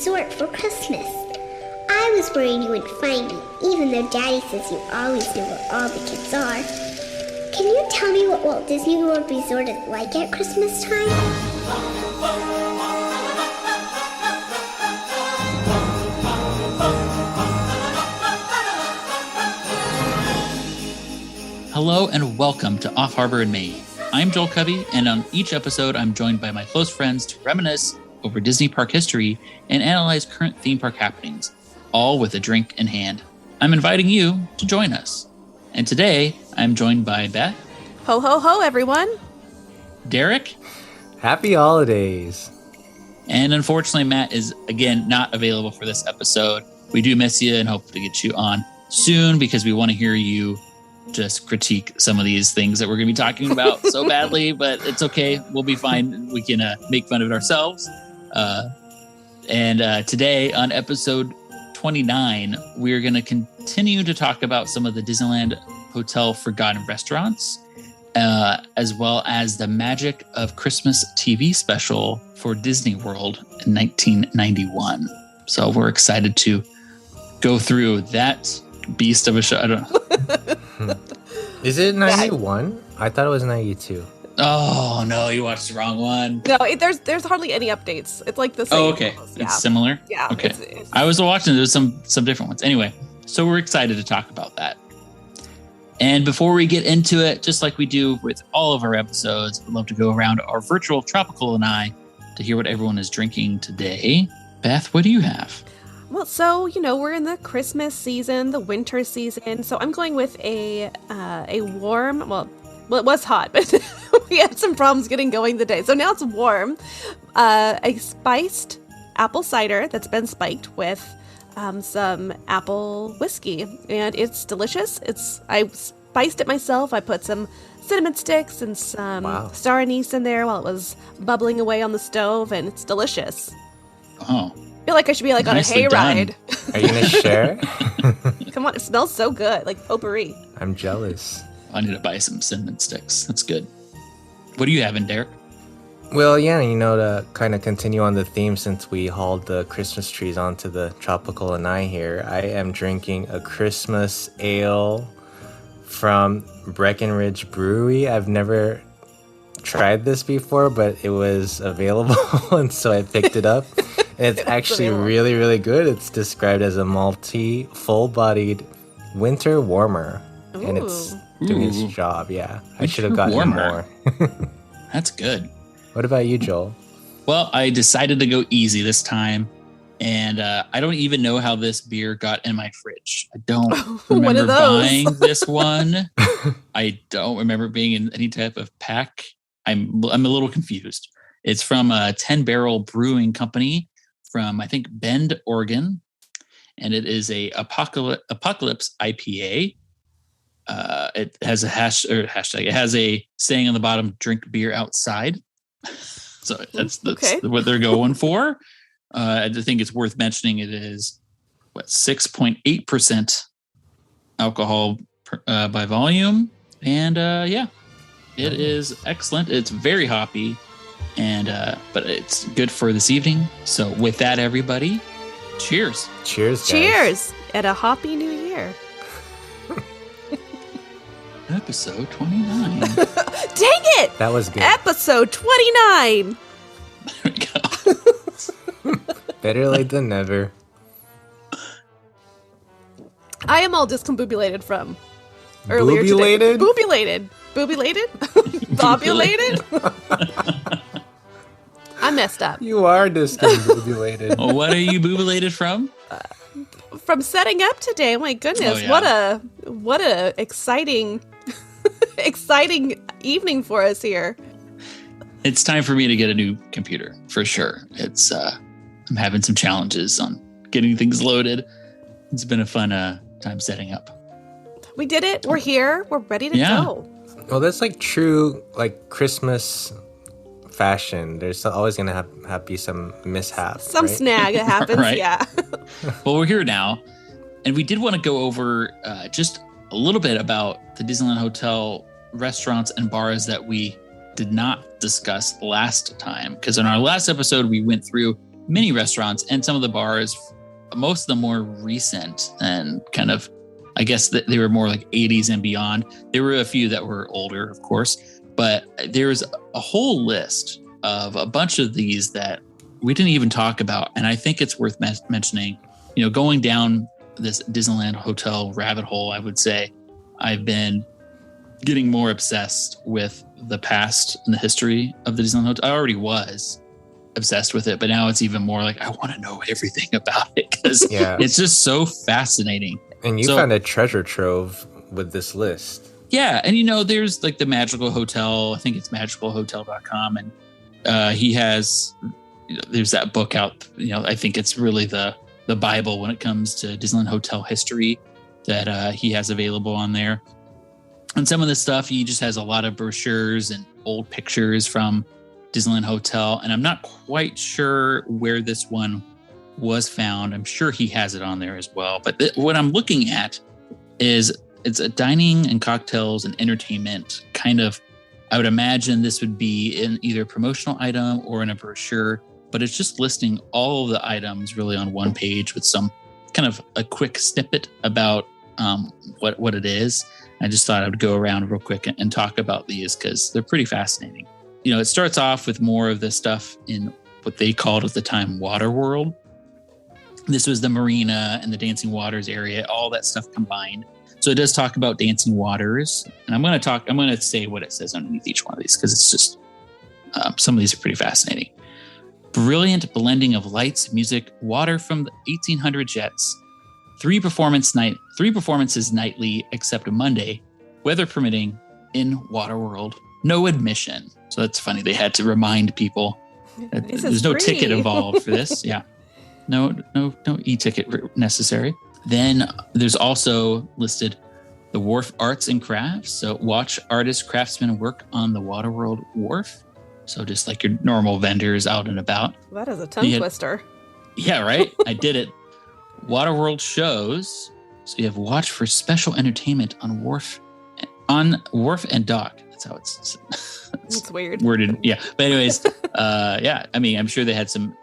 resort for Christmas. I was worried you wouldn't find me, even though Daddy says you always know where all the kids are. Can you tell me what Walt Disney World Resort is like at Christmas time? Hello and welcome to Off Harbor in Maine. I'm Joel Covey, and on each episode, I'm joined by my close friends to reminisce over Disney park history and analyze current theme park happenings, all with a drink in hand. I'm inviting you to join us. And today, I'm joined by Beth. Ho, ho, ho, everyone. Derick. Happy holidays. And unfortunately, Matt is, again, not available for this episode. We do miss you and hope to get you on soon because we want to hear you just critique some of these things that we're going to be talking about so badly, but it's okay. We'll be fine. We can make fun of it ourselves. And today on episode 29, we're going to continue to talk about some of the Disneyland Hotel forgotten restaurants, as well as the Magic of Christmas TV special for Disney World in 1991. So we're excited to go through that beast of a show. I don't know. Is it 91? I thought it was 92. Oh no, you watched the wrong one. No, there's hardly any updates. It's like the same. Oh, okay. Almost. Yeah. It's similar? Yeah. Okay. I was watching, there's some different ones. Anyway, so we're excited to talk about that. And before we get into it, just like we do with all of our episodes, we'd love to go around our virtual Tropical and I to hear what everyone is drinking today. Beth, what do you have? Well, so, we're in the Christmas season, the winter season. So I'm going with a warm, well, it was hot, but we had some problems getting going the day. So now it's warm. A spiced apple cider that's been spiked with some apple whiskey. And it's delicious. I spiced it myself. I put some cinnamon sticks and some star anise in there while it was bubbling away on the stove. And it's delicious. Oh. I feel like I should be on a hayride. Are you going to share? Come on, it smells so good, like potpourri. I'm jealous. I need to buy some cinnamon sticks. That's good. What do you have in, Derick? Well, yeah, to kind of continue on the theme since we hauled the Christmas trees onto the Tropical and I here, I am drinking a Christmas ale from Breckenridge Brewery. I've never tried this before, but it was available, and so I picked it up. And it's actually really, really good. It's described as a malty, full-bodied winter warmer. Ooh. And it's doing its job, yeah. I should have gotten more. That's good. What about you, Joel? Well, I decided to go easy this time. And I don't even know how this beer got in my fridge. I don't remember buying this one. I don't remember being in any type of pack. I'm a little confused. It's from a 10 Barrel Brewing Company from, I think, Bend, Oregon. And it is a Apocalypse IPA. It has a hashtag. It has a saying on the bottom, drink beer outside. So that's what they're going for. I think it's worth mentioning it is 6.8% alcohol by volume. And it is excellent. It's very hoppy. And but it's good for this evening. So with that, everybody, cheers. Cheers, guys. Cheers at a hoppy new year. Episode 29. Dang it! That was good. Episode 29. There we go. Better late than never. I am all discombobulated from earlier today. Boobulated? Bobulated? I messed up. You are discombobulated. Well, what are you boobulated from? From setting up today. Oh my goodness. Oh, yeah. What a exciting evening for us here. It's time for me to get a new computer for sure. It's I'm having some challenges on getting things loaded. It's been a fun time setting up. We did it. We're here. We're ready to go. Well, that's like true Christmas fashion. There's always going to have be some mishap. Some snag that happens, right? Yeah. Well, we're here now. And we did want to go over just a little bit about the Disneyland Hotel restaurants and bars that we did not discuss last time. Because in our last episode, we went through many restaurants and some of the bars, most of them more recent and kind of, I guess that they were more like 80s and beyond. There were a few that were older, of course, but there's a whole list of a bunch of these that we didn't even talk about. And I think it's worth mentioning, going down this Disneyland Hotel rabbit hole, I would say I've been getting more obsessed with the past and the history of the Disneyland Hotel. I already was obsessed with it, but now it's even more like I want to know everything about it because it's just so fascinating. And you found a treasure trove with this list. Yeah. And there's like the Magical Hotel. I think it's magicalhotel.com. And he has, there's that book out, I think it's really the Bible when it comes to Disneyland Hotel history that he has available on there. And some of the stuff, he just has a lot of brochures and old pictures from Disneyland Hotel. And I'm not quite sure where this one was found. I'm sure he has it on there as well. But what I'm looking at is it's a dining and cocktails and entertainment kind of, I would imagine this would be in either a promotional item or in a brochure, but it's just listing all of the items really on one page with some kind of a quick snippet about what it is. I just thought I would go around real quick and talk about these because they're pretty fascinating. It starts off with more of the stuff in what they called at the time Water World. This was the marina and the Dancing Waters area, all that stuff combined. So it does talk about Dancing Waters. And I'm going to say what it says underneath each one of these because it's just, some of these are pretty fascinating. Brilliant blending of lights, music, water from the 1800 jets. 3 performances nightly except Monday, weather permitting, in Waterworld. No admission. So that's funny. They had to remind people that there's no ticket involved for this. Yeah. No e-ticket necessary. Then there's also listed the Wharf Arts and Crafts. So watch artists, craftsmen work on the Waterworld Wharf. So just like your normal vendors out and about. That is a tongue twister. Yeah, right? I did it. Waterworld shows. So you have watch for special entertainment on Wharf and Dock. That's how it's weird worded. Yeah. But anyways, I'm sure they had some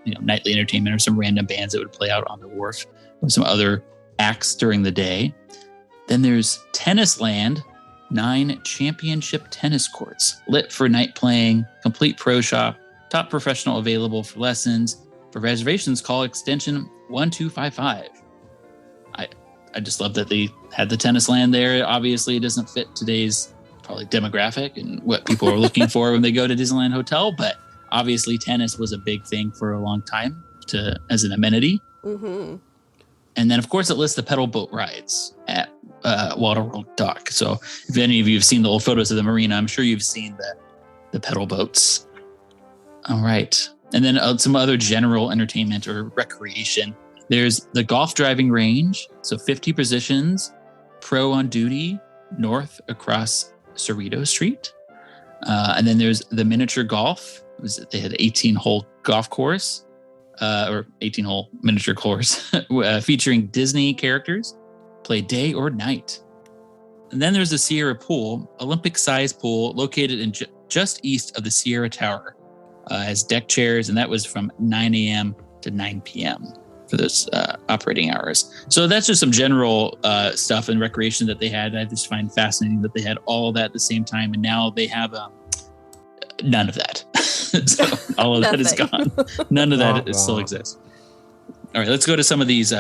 nightly entertainment or some random bands that would play out on the wharf or some other acts during the day. Then there's Tennis Land, 9 championship tennis courts, lit for night playing, complete pro shop, top professional available for lessons. For reservations, call extension 1255. I just love that they had the Tennis Land there. Obviously, it doesn't fit today's probably demographic and what people are looking for when they go to Disneyland Hotel, but obviously tennis was a big thing for a long time as an amenity. Mm-hmm. And then, of course, it lists the pedal boat rides at Waterworld Dock. So if any of you have seen the old photos of the marina, I'm sure you've seen the pedal boats. All right. And then some other general entertainment or recreation. There's the golf driving range. So 50 positions, pro on duty, north across Cerrito Street. And then there's the miniature golf. They had an 18-hole golf course, or 18-hole miniature course, featuring Disney characters, play day or night. And then there's the Sierra Pool, Olympic-sized pool located in just east of the Sierra Tower. Has deck chairs, and that was from 9 a.m. to 9 p.m. for those operating hours. So that's just some general stuff and recreation that they had. I just find fascinating that they had all that at the same time, and now they have none of that. So all of that is gone. None of that still exists. All right, let's go to some of these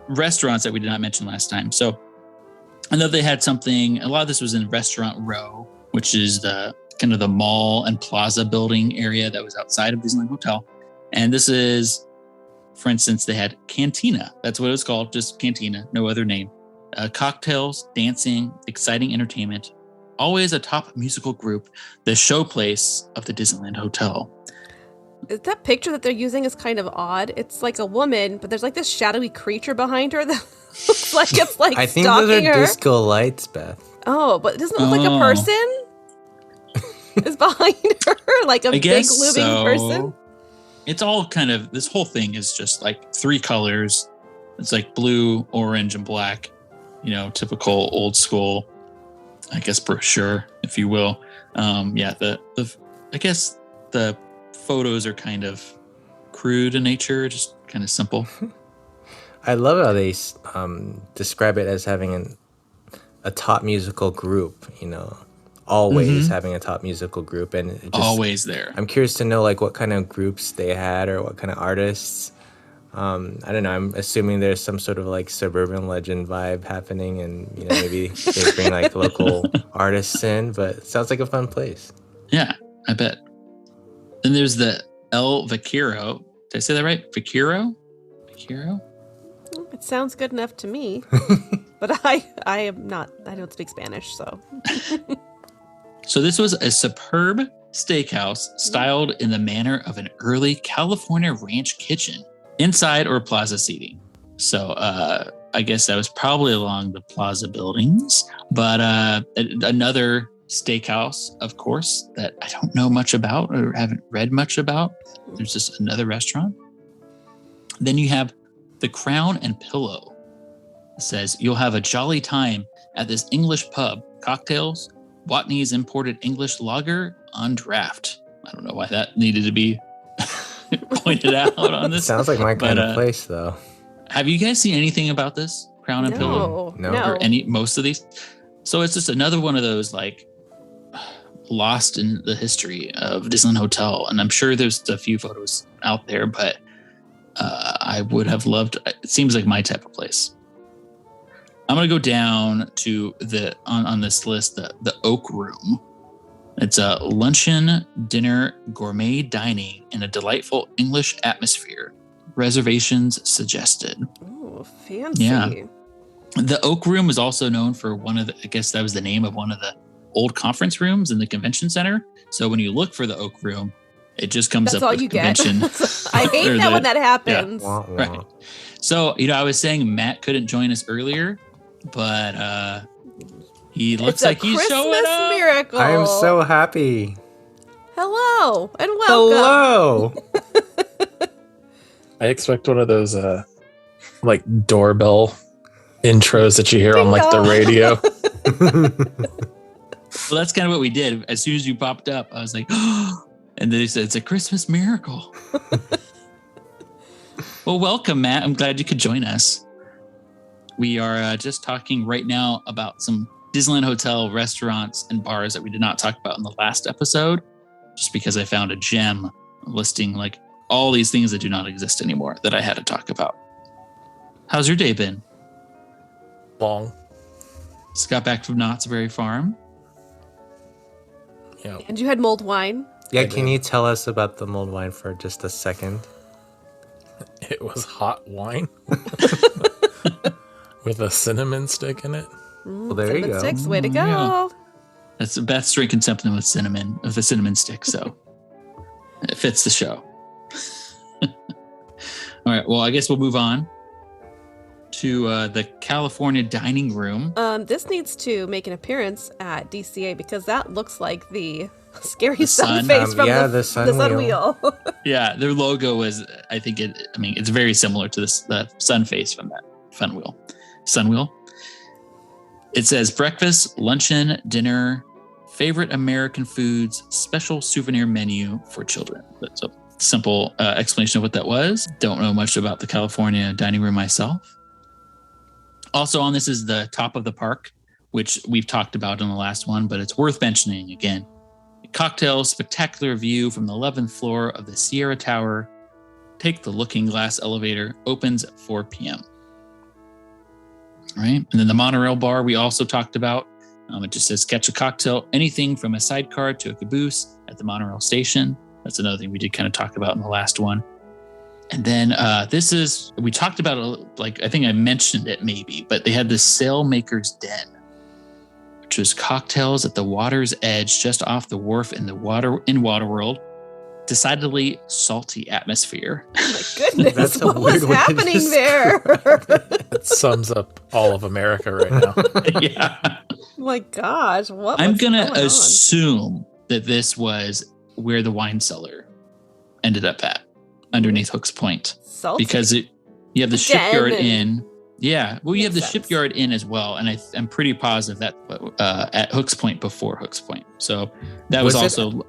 restaurants that we did not mention last time. So I know they had something, a lot of this was in Restaurant Row, which is the kind of the mall and plaza building area that was outside of Disneyland Hotel. And this is, for instance, they had Cantina. That's what it was called, just Cantina, no other name. Cocktails, dancing, exciting entertainment. Always a top musical group, the showplace of the Disneyland Hotel. That picture that they're using is kind of odd. It's like a woman, but there's like this shadowy creature behind her that looks like it's like I think those are her. disco lights, Beth. Oh, but doesn't it look like a person is behind her? Like a big living person? It's all kind of, this whole thing is just like 3 colors. It's like blue, orange, and black. Typical old school, I guess, brochure, if you will. I guess the photos are kind of crude in nature, just kind of simple. I love how they describe it as having a top musical group, always having a top musical group. And always there. I'm curious to know like what kind of groups they had or what kind of artists. I don't know. I'm assuming there's some sort of like suburban legend vibe happening, and maybe they bring like local artists in. But it sounds like a fun place. Yeah, I bet. Then there's the El Vaquero. Did I say that right? Vaquero? It sounds good enough to me, but I don't speak Spanish, so. So this was a superb steakhouse styled in the manner of an early California ranch kitchen, inside or plaza seating. So I guess that was probably along the plaza buildings, but another steakhouse, of course, that I don't know much about or haven't read much about. There's just another restaurant. Then you have the Crown and Pillow. It says, you'll have a jolly time at this English pub. Cocktails, Watney's imported English lager on draft. I don't know why that needed to be pointed out on this. Sounds like my kind of place, though. Have you guys seen anything about this Crown and Pillow? No. Or most of these? So it's just another one of those like lost in the history of Disneyland Hotel. And I'm sure there's a few photos out there, but I would have loved, it seems like my type of place. I'm going to go down to on this list, the Oak Room. It's a luncheon, dinner, gourmet dining in a delightful English atmosphere. Reservations suggested. Oh, fancy. Yeah. The Oak Room is also known for I guess that was the name of one of the old conference rooms in the convention center. So when you look for the Oak Room, it just comes That's up all with you convention. get. I hate that when that happens. Yeah. Right. So, I was saying Matt couldn't join us earlier, but he looks like he's showing up. Miracle. I am so happy. Hello and welcome. Hello. I expect one of those like doorbell intros that you hear on like the radio. Well, that's kind of what we did. As soon as you popped up, I was like, oh, and then they said, it's a Christmas miracle. Well, welcome, Matt. I'm glad you could join us. We are just talking right now about some Disneyland Hotel restaurants and bars that we did not talk about in the last episode, just because I found a gem listing like all these things that do not exist anymore that I had to talk about. How's your day been? Long. Just got back from Knott's Berry Farm. Yeah. And you had mulled wine. Yeah, can you tell us about the mulled wine for just a second? It was hot wine with a cinnamon stick in it. Well, there you go. Sticks, way to go. Yeah. That's Beth's drinking something with the cinnamon stick, so it fits the show. All right, well, I guess we'll move on to the California dining room. This needs to make an appearance at DCA because that looks like the scary sun face from the sun wheel. Yeah, their logo was, it's very similar to the sun face from that sun wheel. It says breakfast, luncheon, dinner, favorite American foods, special souvenir menu for children. That's a simple explanation of what that was. Don't know much about the California dining room myself. Also on this is the top of the park, which we've talked about in the last one, but it's worth mentioning again. Cocktails, spectacular view from the 11th floor of the Sierra Tower. Take the looking glass elevator, opens at 4 p.m. All right. And then the monorail bar we also talked about. It just says catch a cocktail, anything from a sidecar to a caboose at the monorail station. That's another thing we did kind of talk about in the last one. And then we talked about it, I think I mentioned it maybe, but they had the Sailmaker's Den, which was cocktails at the water's edge, just off the wharf in Waterworld. Decidedly salty atmosphere. Oh my goodness, what was happening there? It sums up all of America right now. Yeah. Oh my gosh, I'm going to assume that this was where the wine cellar ended up at, underneath Hooks Point. Salty. Because you have the Shipyard Inn. Yeah, well, you have the Shipyard Inn as well, and I'm pretty positive that at Hooks Point before Hooks Point. So that was also...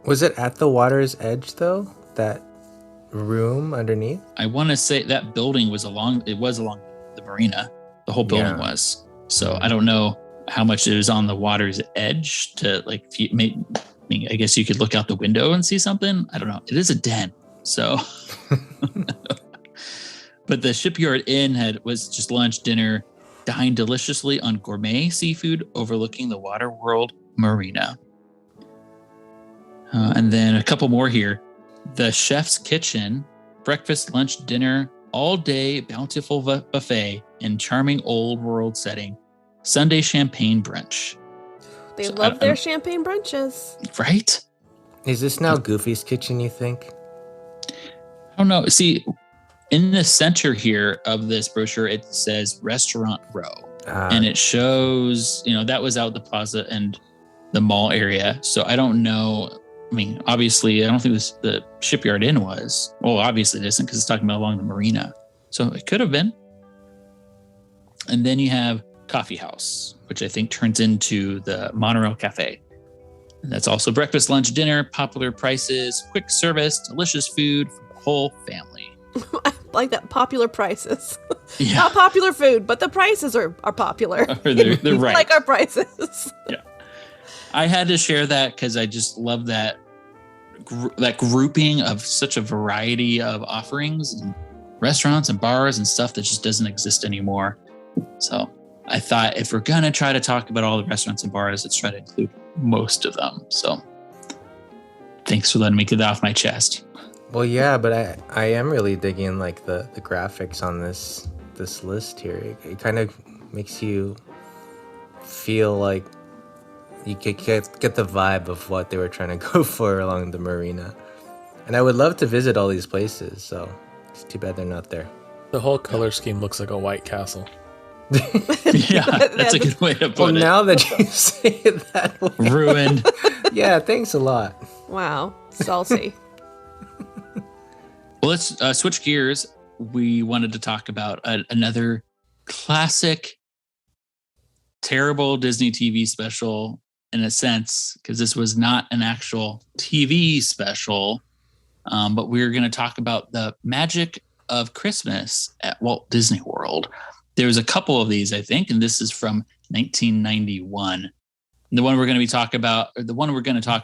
Was it at the water's edge, though, that room underneath? I want to say that building was along the marina. The whole building was. So I don't know how much it was on the water's edge to like, if you I guess you could look out the window and see something. I don't know. It is a den. So, but the Shipyard Inn was just lunch, dinner, dined deliciously on gourmet seafood overlooking the Water World Marina. And then a couple more here. The Chef's Kitchen, breakfast, lunch, dinner, all day bountiful buffet in charming old world setting. Sunday champagne brunch. They love their champagne brunches. Right? Is this now Goofy's Kitchen, you think? I don't know. See, in the center here of this brochure, it says Restaurant Row. And it shows, that was out the plaza and the mall area. So I don't know. I mean, obviously, I don't think the Shipyard Inn was. Well, obviously it isn't because it's talking about along the marina. So it could have been. And then you have Coffee House, which I think turns into the Monorail Cafe. And that's also breakfast, lunch, dinner, popular prices, quick service, delicious food for the whole family. I like that, popular prices. Yeah. Not popular food, but the prices are popular. They're right. Like our prices. Yeah. I had to share that because I just love that grouping of such a variety of offerings and restaurants and bars and stuff that just doesn't exist anymore. So I thought if we're going to try to talk about all the restaurants and bars, let's try to include most of them. So thanks for letting me get that off my chest. Well, yeah, but I am really digging like the graphics on this list here. It kind of makes you feel like you could get the vibe of what they were trying to go for along the marina. And I would love to visit all these places, so it's too bad they're not there. The whole color scheme looks like a White Castle. Yeah, that's a good way to put it. Well, now that you say it that way. Ruined. Yeah, thanks a lot. Wow, salty. Well, let's switch gears. We wanted to talk about another classic, terrible Disney TV special in a sense, because this was not an actual TV special, but we're going to talk about the magic of Christmas at Walt Disney World. There's a couple of these, I think, and this is from 1991. The one we're going to talk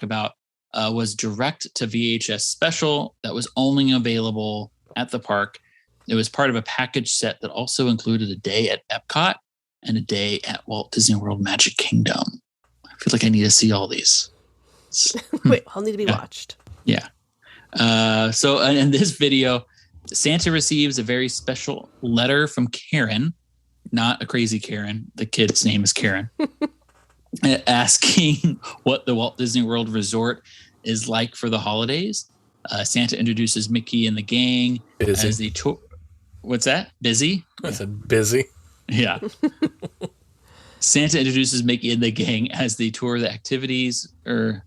about was direct to VHS special that was only available at the park. It was part of a package set that also included a day at Epcot and a day at Walt Disney World Magic Kingdom. I feel like I need to see all these. Wait, I'll need to be watched. Yeah. So in this video, Santa receives a very special letter from Karen, not a crazy Karen. The kid's name is Karen, asking what the Walt Disney World Resort is like for the holidays. Santa introduces Mickey and the gang as they tour. What's that? Busy? I said busy. Yeah. Santa introduces Mickey and the gang as they tour the activities and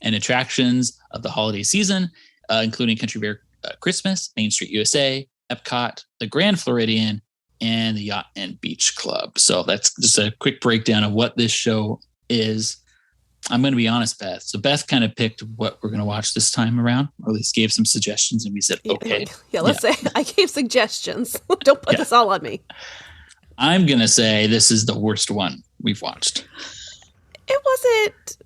attractions of the holiday season, including Country Bear Christmas, Main Street USA, Epcot, the Grand Floridian, and the Yacht and Beach Club. So that's just a quick breakdown of what this show is. I'm going to be honest, Beth. So Beth kind of picked what we're going to watch this time around, or at least gave some suggestions, and we said, okay. Yeah, let's say I gave suggestions. Don't put this all on me. I'm going to say this is the worst one we've watched. It wasn't.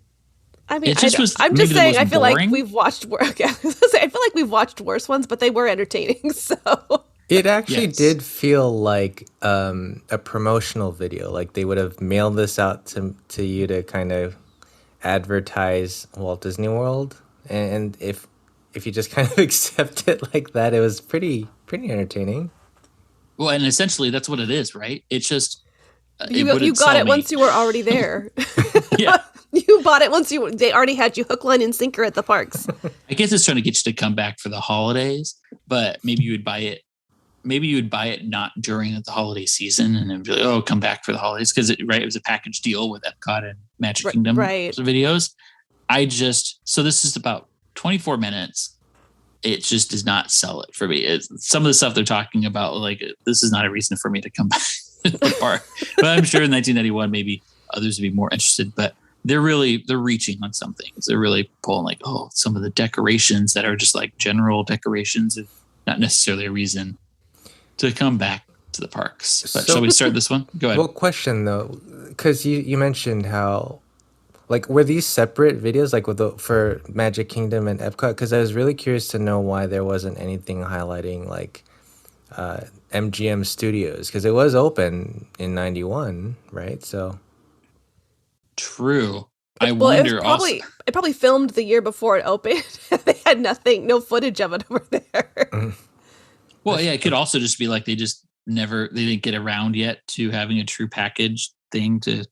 I mean, I'm just saying, I feel boring. like we've watched I feel like we've watched worse ones, but they were entertaining. So it actually did feel like a promotional video. Like they would have mailed this out to you to kind of advertise Walt Disney World, and if you just kind of accept it like that, it was pretty entertaining. Well, and essentially that's what it is, right? It's just you got it once you were already there. Yeah. You bought it once they already had you hook, line, and sinker at the parks. I guess it's trying to get you to come back for the holidays, but maybe you would buy it. Maybe you would buy it not during the holiday season, and then be like, "Oh, come back for the holidays," because it was a package deal with Epcot and Magic Kingdom videos. So this is about 24 minutes. It just does not sell it for me. Some of the stuff they're talking about, like this is not a reason for me to come back to the park. But I'm sure in 1991, maybe others would be more interested. But they're reaching on some things. They're really pulling like, oh, some of the decorations that are just like general decorations, not necessarily a reason to come back to the parks. But shall we start this one? Go ahead. Well, question though, because you mentioned how, like, were these separate videos, like for Magic Kingdom and Epcot? Because I was really curious to know why there wasn't anything highlighting like MGM Studios, because it was open in '91, right? So true. I wonder. It probably filmed the year before it opened. They had no footage of it over there. Well, yeah, it could also just be like they didn't get around yet to having a true package thing to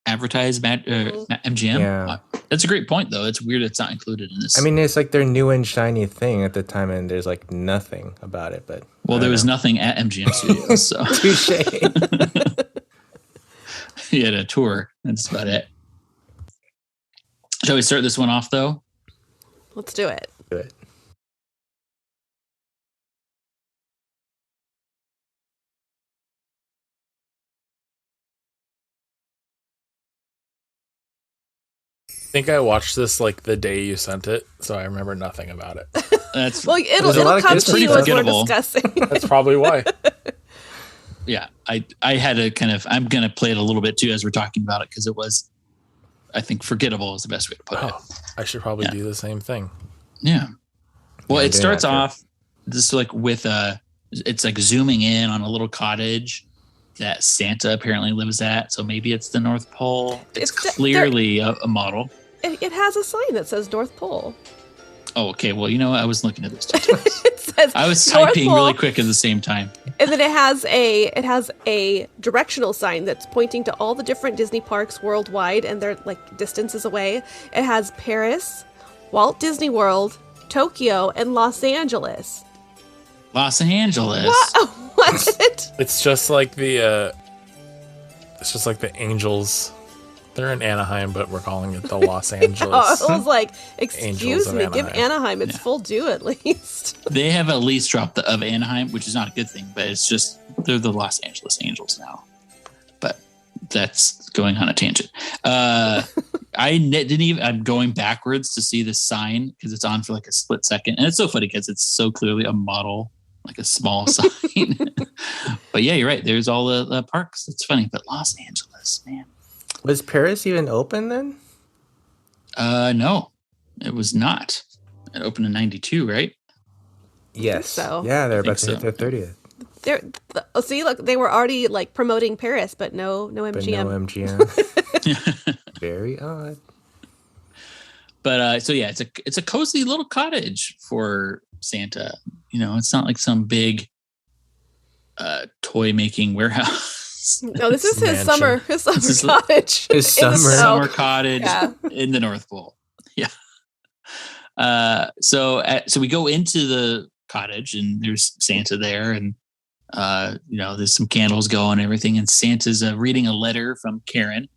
advertise MGM. Yeah. That's a great point, though. It's weird it's not included in this. I mean, it's like their new and shiny thing at the time, and there's like nothing about it. But there was nothing at MGM Studios, so touche. He had a tour. That's about it. Shall we start this one off, though? Let's do it. Do it. I think I watched this like the day you sent it, so I remember nothing about it. It'll come to you as we're discussing. That's probably why. Yeah, I had to I'm going to play it a little bit too as we're talking about it, because it was, I think, forgettable is the best way to put it. I should probably do the same thing. Yeah. Well, it starts off just like with it's like zooming in on a little cottage that Santa apparently lives at. So maybe it's the North Pole. It's clearly a model. It has a sign that says North Pole. Oh, okay. Well, you know, I was looking at this too. It says I was North typing Pole, really quick at the same time. and then it has a directional sign that's pointing to all the different Disney parks worldwide, and they're like distances away. It has Paris, Walt Disney World, Tokyo, and Los Angeles. Los Angeles. What? It's just like the Angels. They're in Anaheim, but we're calling it the Los Angeles. I was like, Angels excuse of me, give Anaheim. Anaheim its full due at least. They have at least dropped the of Anaheim, which is not a good thing, but it's just they're the Los Angeles Angels now. But that's going on a tangent. I'm going backwards to see the sign because it's on for like a split second. And it's so funny because it's so clearly a model, like a small sign. But yeah, you're right. There's all the parks. It's funny. But Los Angeles, man. Was Paris even open then? No, it was not. It opened in 92, right? Yes. so. Yeah, they're about to hit their 30th. See, look, they were already like promoting Paris, but no MGM. But no MGM. Very odd. But so yeah, it's a cozy little cottage for Santa. You know, it's not like some big toy making warehouse. No, this is his mansion. summer cottage. His Summer cottage Yeah. in the North Pole. Yeah. So we go into the cottage and there's Santa there, and there's some candles going and everything, and Santa's reading a letter from Karen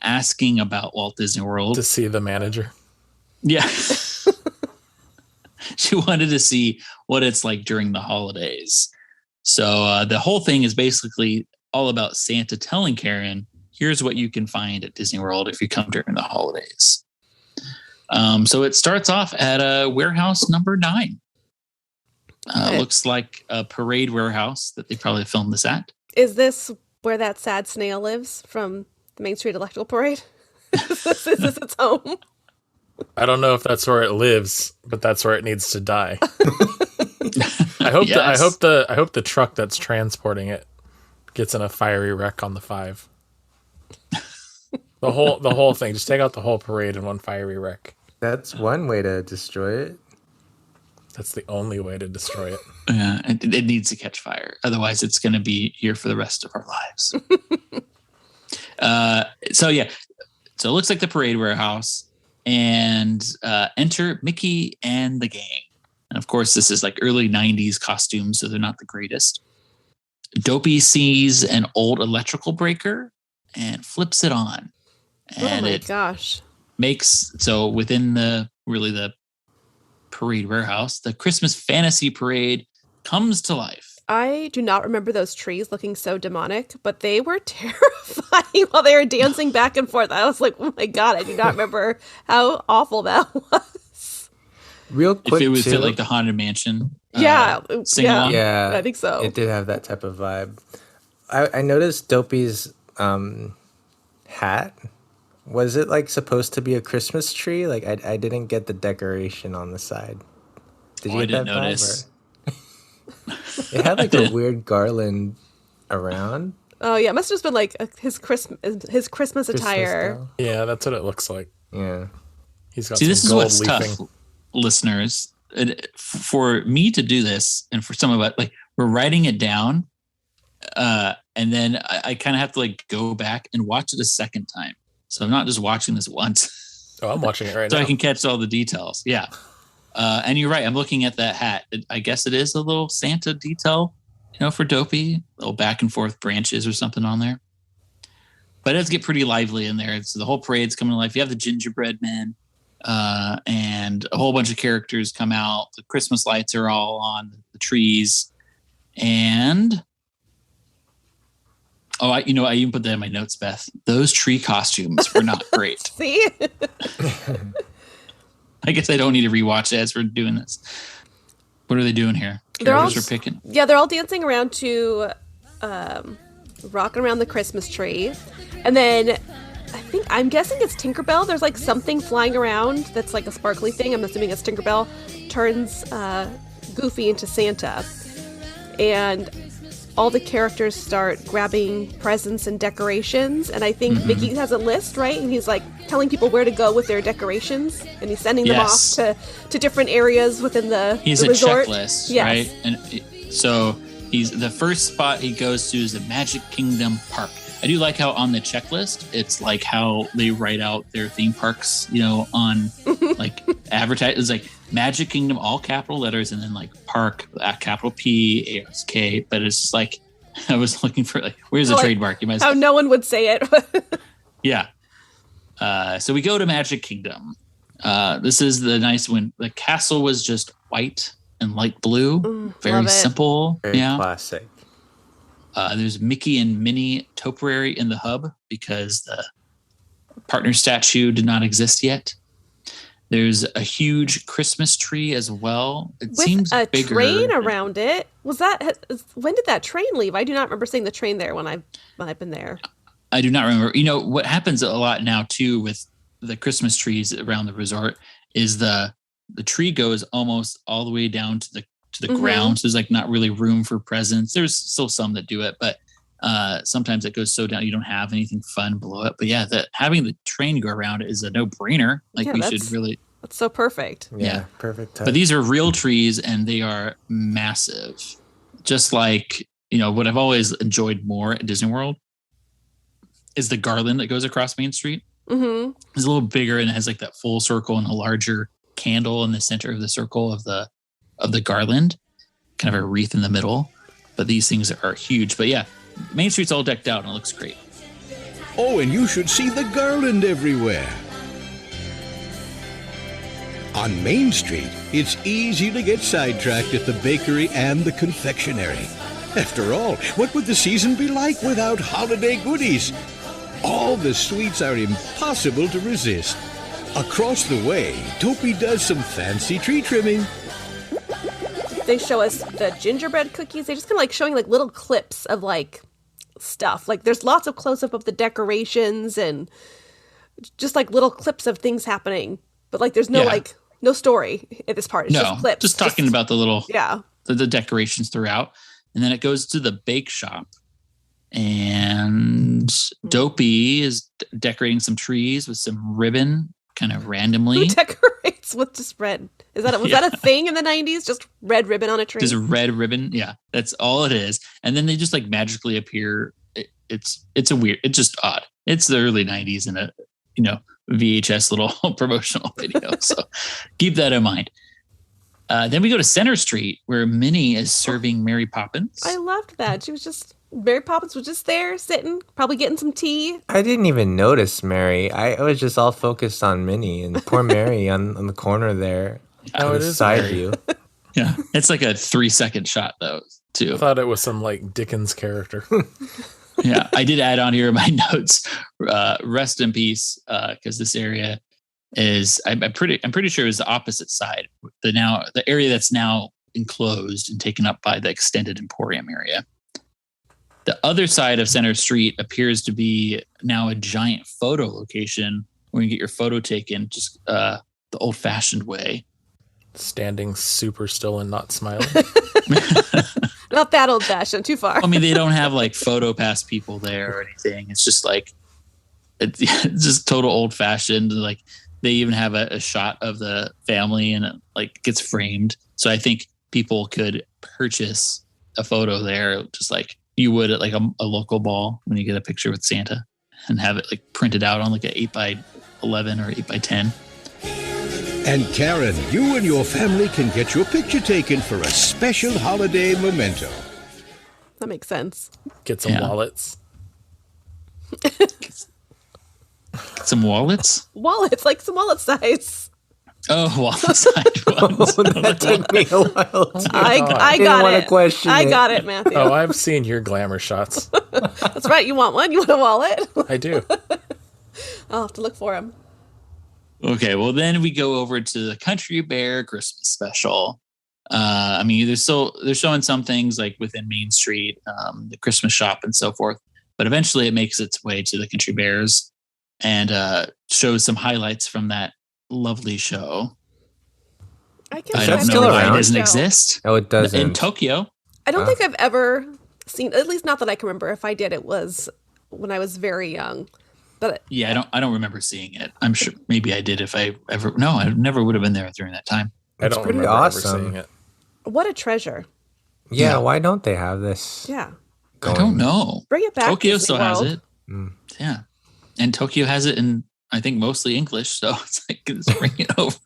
asking about Walt Disney World To see the manager. Yeah. She wanted to see what it's like during the holidays. So the whole thing is basically all about Santa telling Karen, here's what you can find at Disney World if you come during the holidays. So it starts off at warehouse number 9. Looks like a parade warehouse that they probably filmed this at. Is this where that sad snail lives from the Main Street Electrical Parade? Is this its home? I don't know if that's where it lives, but that's where it needs to die. I hope Yes. I hope the truck that's transporting it gets in a fiery wreck on the 5. The whole thing. Just take out the whole parade in one fiery wreck. That's one way to destroy it. That's the only way to destroy it. Yeah, it needs to catch fire. Otherwise, it's going to be here for the rest of our lives. So it looks like the parade warehouse, and enter Mickey and the gang. And of course, this is like early 90s costumes, so they're not the greatest. Dopey sees an old electrical breaker and flips it on. And oh my gosh. makes, so within the parade warehouse, the Christmas fantasy parade comes to life. I do not remember those trees looking so demonic, but they were terrifying while they were dancing back and forth. I was like, oh my God, I do not remember how awful that was. Real quick, If it was too, fit like the Haunted Mansion. Yeah. Sing-along. yeah, I think so. It did have that type of vibe. I noticed Dopey's hat. Was it like supposed to be a Christmas tree? Like I didn't get the decoration on the side. Did you I get didn't that notice. vibe? It had like a weird garland around. Oh yeah, it must have just been like his Christmas attire. style. Yeah, that's what it looks like. Yeah. He's got See, some this is gold what's leafing. tough, listeners. For me to do this, and for some of us, like we're writing it down, and then I kind of have to like go back and watch it a second time. So I'm not just watching this once. Oh, I'm watching it right So now. I can catch all the details. Yeah. And you're right. I'm looking at that hat. I guess it is a little Santa detail, for Dopey, little back and forth branches or something on there. But it does get pretty lively in there. So the whole parade's coming to life. You have the gingerbread men, and a whole bunch of characters come out. The Christmas lights are all on the trees. And I even put that in my notes, Beth. Those tree costumes were not great. See? I guess I don't need to rewatch it as we're doing this. What are they doing here? They're all- Characters are picking. Yeah, they're all dancing around to rocking around the Christmas tree. And then I'm guessing it's Tinkerbell. There's like something flying around that's like a sparkly thing. I'm assuming it's Tinkerbell. Turns Goofy into Santa. And all the characters start grabbing presents and decorations. And I think Mickey has a list, right? And he's like telling people where to go with their decorations. And he's sending them off to different areas within the He's the a resort. checklist, Yes. right? And so he's the first spot he goes to is the Magic Kingdom Park. I do like how on the checklist, it's like how they write out their theme parks, on like advertise. It's like Magic Kingdom, all capital letters, and then like park, capital P, A-S-K. But it's just like, I was looking for like, where's the Like, trademark? You might How no one would say it. Yeah. So we go to Magic Kingdom. This is the nice one. The castle was just white and light blue. Very love it. simple. Very yeah. classic. There's Mickey and Minnie topiary in the hub because the partner statue did not exist yet. There's a huge Christmas tree as well. It With seems a bigger. train around it. When did that train leave? I do not remember seeing the train there when I've been there. I do not remember. What happens a lot now too with the Christmas trees around the resort is the tree goes almost all the way down to the ground. So there's like not really room for presents. There's still some that do it, but sometimes it goes so down you don't have anything fun below it. But yeah, having the train go around is a no-brainer. Like we should really. That's so perfect. Yeah. Perfect touch. But these are real trees and they are massive. Just like, what I've always enjoyed more at Disney World is the garland that goes across Main Street. Mm-hmm. It's a little bigger and it has like that full circle and a larger candle in the center of the circle of the garland, kind of a wreath in the middle. But these things are huge. But yeah, Main Street's all decked out and it looks great. Oh, and you should see the garland everywhere. On Main Street, it's easy to get sidetracked at the bakery and the confectionery. After all, what would the season be like without holiday goodies? All the sweets are impossible to resist. Across the way, Dopey does some fancy tree trimming. They show us the gingerbread cookies. They just kind of like showing like little clips of like stuff. Like there's lots of close up of the decorations and just like little clips of things happening. But like there's no story at this part. It's just clips. Just talking about the little the decorations throughout. And then it goes to the bake shop. And Dopey is decorating some trees with some ribbon, kind of randomly. Who decorates with just red? Was that a thing in the 90s? Just red ribbon on a tree? There's a red ribbon. Yeah, that's all it is. And then they just like magically appear. It's just odd. It's the early 90s in a VHS little promotional video. So keep that in mind. Then we go to Center Street where Minnie is serving Mary Poppins. I loved that. Mary Poppins was just there sitting, probably getting some tea. I didn't even notice Mary. I was just all focused on Minnie and poor Mary on the corner there. Oh, on it the is side Mary. view. Yeah, it's like a 3-second shot though. too. I thought it was some like Dickens character. Yeah, I did add on here in my notes. Rest in peace, because this area is I'm pretty sure is the opposite side. The area that's now enclosed and taken up by the extended Emporium area. The other side of Center Street appears to be now a giant photo location where you get your photo taken just the old-fashioned way. Standing super still and not smiling. Not that old-fashioned, too far. I mean, they don't have like photo pass people there or anything. It's just like it's just total old-fashioned. Like they even have a shot of the family and it like gets framed. So I think people could purchase a photo there, just like you would at like a local ball when you get a picture with Santa, and have it like printed out on like an 8x11 or 8x10. And Karen, you and your family can get your picture taken for a special holiday memento. That makes sense. Get some wallets. Some wallets? Wallets, like some wallet size. Oh, wallet size ones. That took me a while. Too. I Didn't got wanna it. question I it. got it, Matthew. Oh, I've seen your glamour shots. That's right. You want one? You want a wallet? I do. I'll have to look for them. Okay, well then we go over to the Country Bear Christmas special. I mean, they're showing some things like within Main Street, the Christmas shop and so forth. But eventually it makes its way to the Country Bears and shows some highlights from that lovely show. I can't I say don't I've know never why seen it the doesn't show. exist. Oh, it doesn't. In Tokyo. I don't think I've ever seen, at least not that I can remember. If I did, it was when I was very young. But Yeah, I don't remember seeing it. I'm sure maybe I did if I ever. No, I never would have been there during that time. I don't pretty remember awesome. ever seeing it. what a treasure. Yeah, why don't they have this? Yeah. I don't know. Bring it back. Tokyo Disney still has World. it. Yeah, and Tokyo has it in I think mostly English. So it's like just bring it over.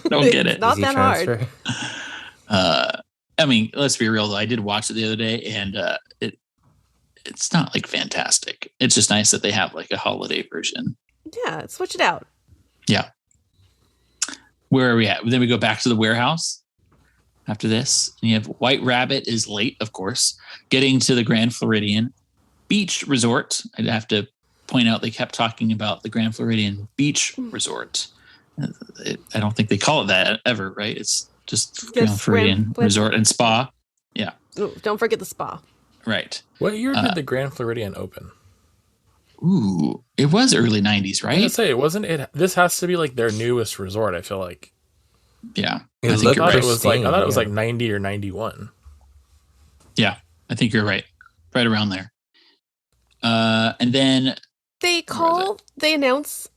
I don't get it. Not Easy that hard. transfer. I mean, let's be real though. I did watch it the other day, and it's not like fantastic. It's just nice that they have like a holiday version. Yeah, switch it out. Yeah. Where are we at? Then we go back to the warehouse after this. And you have White Rabbit is late, of course, getting to the Grand Floridian Beach Resort. I'd have to point out they kept talking about the Grand Floridian Beach Resort. I don't think they call it that ever, right? It's just Grand Floridian Resort and Spa. Yeah. Ooh, don't forget the spa. Right. What year did the Grand Floridian open? Ooh, it was early 90s, I was gonna right? say, it wasn't it. This has to be like their newest resort. I feel like. Yeah. It I think looked you're I thought right. it was like pristine, it was yeah. like 90 or 91. Yeah, I think you're right. Right around there. And then They announce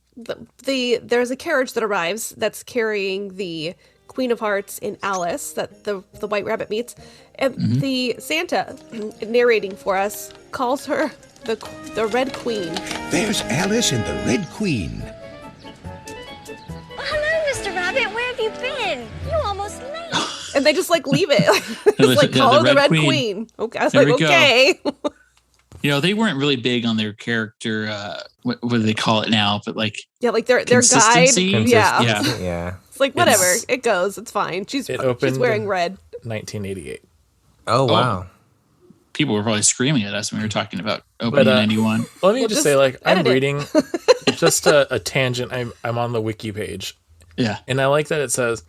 there's a carriage that arrives that's carrying the Queen of Hearts and Alice that the White Rabbit meets, and the Santa narrating for us calls her the Red Queen. There's Alice and the Red Queen. Hello, Mr. Rabbit. Where have you been? You almost late. And they just like leave it. It's like The call her the Red Red Queen. Queen. Okay, I was There like, we go. okay. you know, they weren't really big on their character. What do they call it now? But like, Yeah, like their guide. Consistency? Yeah. Consistency, yeah. It's like whatever. It's- It goes. It's fine. She's It opened wearing in- red. 1988. Oh, wow. people were probably screaming at us when we were talking about opening in 91. Let me Well, just just say, like, I'm edit it. reading just a tangent. I'm on the wiki page, Yeah. and I like that it says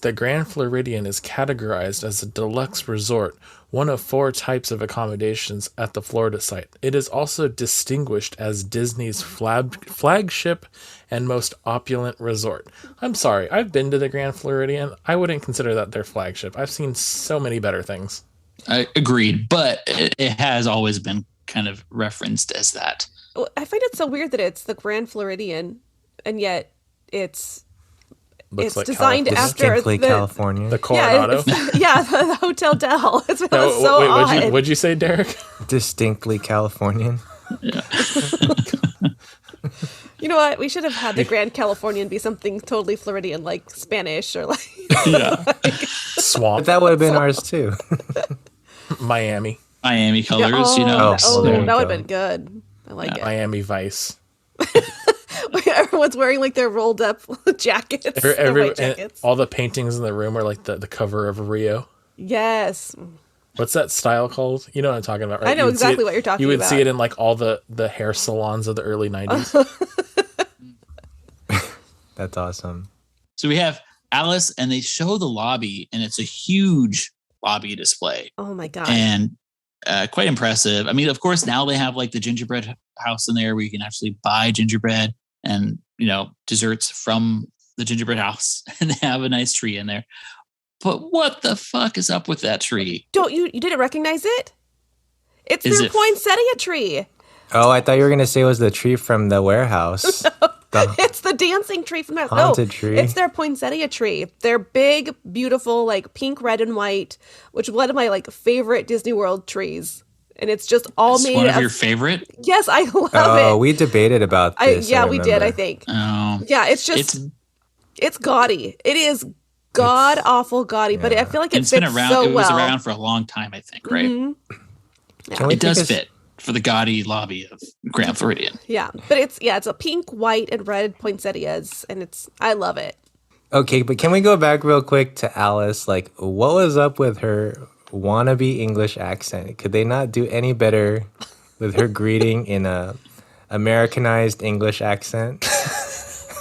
the Grand Floridian is categorized as a deluxe resort, one of 4 types of accommodations at the Florida site. It is also distinguished as Disney's flagship and most opulent resort. I'm sorry, I've been to the Grand Floridian. I wouldn't consider that their flagship. I've seen so many better things. I agreed, but it has always been kind of referenced as that. I find it so weird that it's the Grand Floridian, and yet it's Looks like designed California. after Distinctly the California. The Coronado. the Hotel Del. It's No, so wait, odd. what'd you say, Derek? Distinctly Californian. You know what? We should have had the Grand Californian be something totally Floridian, like Spanish or like. Swamp. But that would have been ours too. Miami. Miami colors, you know. Oh, it's- well, there you that would go. have been good. I like it. Miami Vice. Everyone's wearing like their rolled up jackets. their white And jackets. all the paintings in the room are like the cover of Rio. Yes. What's that style called? You know what I'm talking about, right? I know exactly what you're talking about. You would about. see it in like all the hair salons of the early 90s. That's awesome. So we have Alice, and they show the lobby, and it's a huge lobby display. Oh my god! And quite impressive. I mean, of course, now they have like the gingerbread house in there where you can actually buy gingerbread and desserts from the gingerbread house, and they have a nice tree in there. But what the fuck is up with that tree? Don't you didn't recognize it? It's their poinsettia tree. Oh, I thought you were gonna say it was the tree from the warehouse. It's the dancing tree from that haunted tree. It's their poinsettia tree. They're big, beautiful, like pink, red, and white, which is one of my like favorite Disney World trees. And it's just all made one of your favorite? Yes, I love it. Oh, we debated about this. We did, I think. Oh. Yeah, it's gaudy. It is god awful gaudy, but I feel like it's been around. So it was around for a long time, I think, right? Mm-hmm. Yeah. It does fit for the gaudy lobby of Grand Floridian. Yeah, but it's a pink, white, and red poinsettias, and I love it. Okay, but can we go back real quick to Alice? Like, what was up with her wannabe English accent? Could they not do any better with her greeting in a Americanized English accent?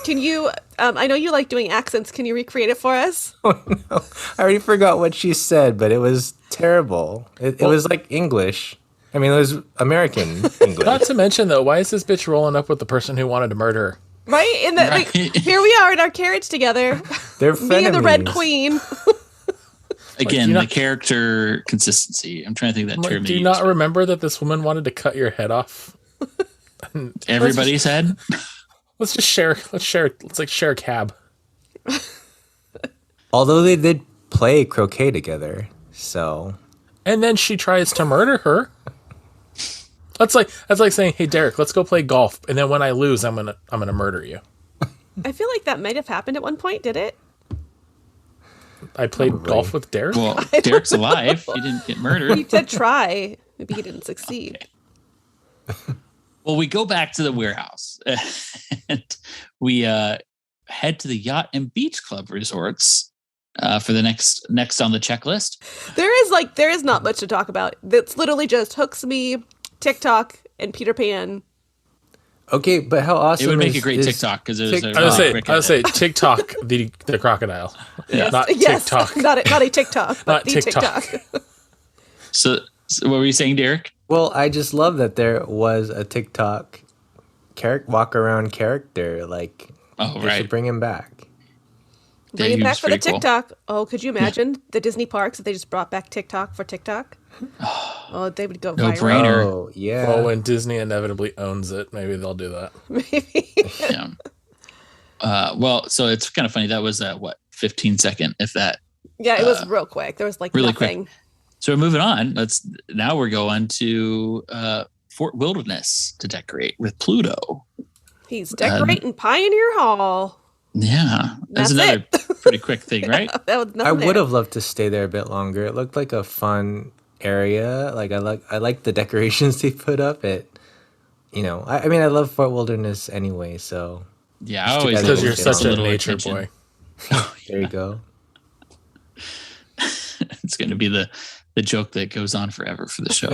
Can you, I know you like doing accents. Can you recreate it for us? Oh, no. I already forgot what she said, but it was terrible. It was like English. I mean, it was American English. Not to mention, though, why is this bitch rolling up with the person who wanted to murder her? Right? Like, here we are in our carriage together. They're Me frenemies. and the Red Queen. Again, the character consistency. I'm trying to think of that term. Do you not remember that this woman wanted to cut your head off? Everybody's head? Let's share a cab. Although they did play croquet together, so. And then she tries to murder her. That's like saying, "Hey, Derick, let's go play golf." And then when I lose, I'm gonna murder you. I feel like that might have happened at one point. Did it? I played golf with Derick. Well, Derick's alive. He didn't get murdered. He did try. Maybe he didn't succeed. Okay. Well, we go back to the warehouse and we head to the Yacht and Beach Club resorts for the next on the checklist. There is not much to talk about. It's literally just Hooks Me, TikTok, and Peter Pan. Okay, but how awesome! It would make a great TikTok because it was. I would say TikTok the crocodile, not TikTok, not a TikTok, but not the TikTok. So what were you saying, Derick? Well, I just love that there was a TikTok walk around character. Like, they should bring him back. Bring him back for the TikTok. Cool. Oh, could you imagine the Disney parks if they just brought back TikTok for TikTok? Oh, they would go viral. Brainer. Oh, yeah. Well, when Disney inevitably owns it, maybe they'll do that. Maybe. Yeah. Well, so it's kind of funny. That was 15 second, if that. Yeah, it was real quick. There was really nothing. Quick. So we're moving on. Now we're going to Fort Wilderness to decorate with Pluto. He's decorating Pioneer Hall. Yeah, that's another pretty quick thing, right? I would have loved to stay there a bit longer. It looked like a fun area. Like I like the decorations they put up. I love Fort Wilderness anyway. So yeah, I always because you're such a nature boy. There you go. It's going to be the joke that goes on forever for the show.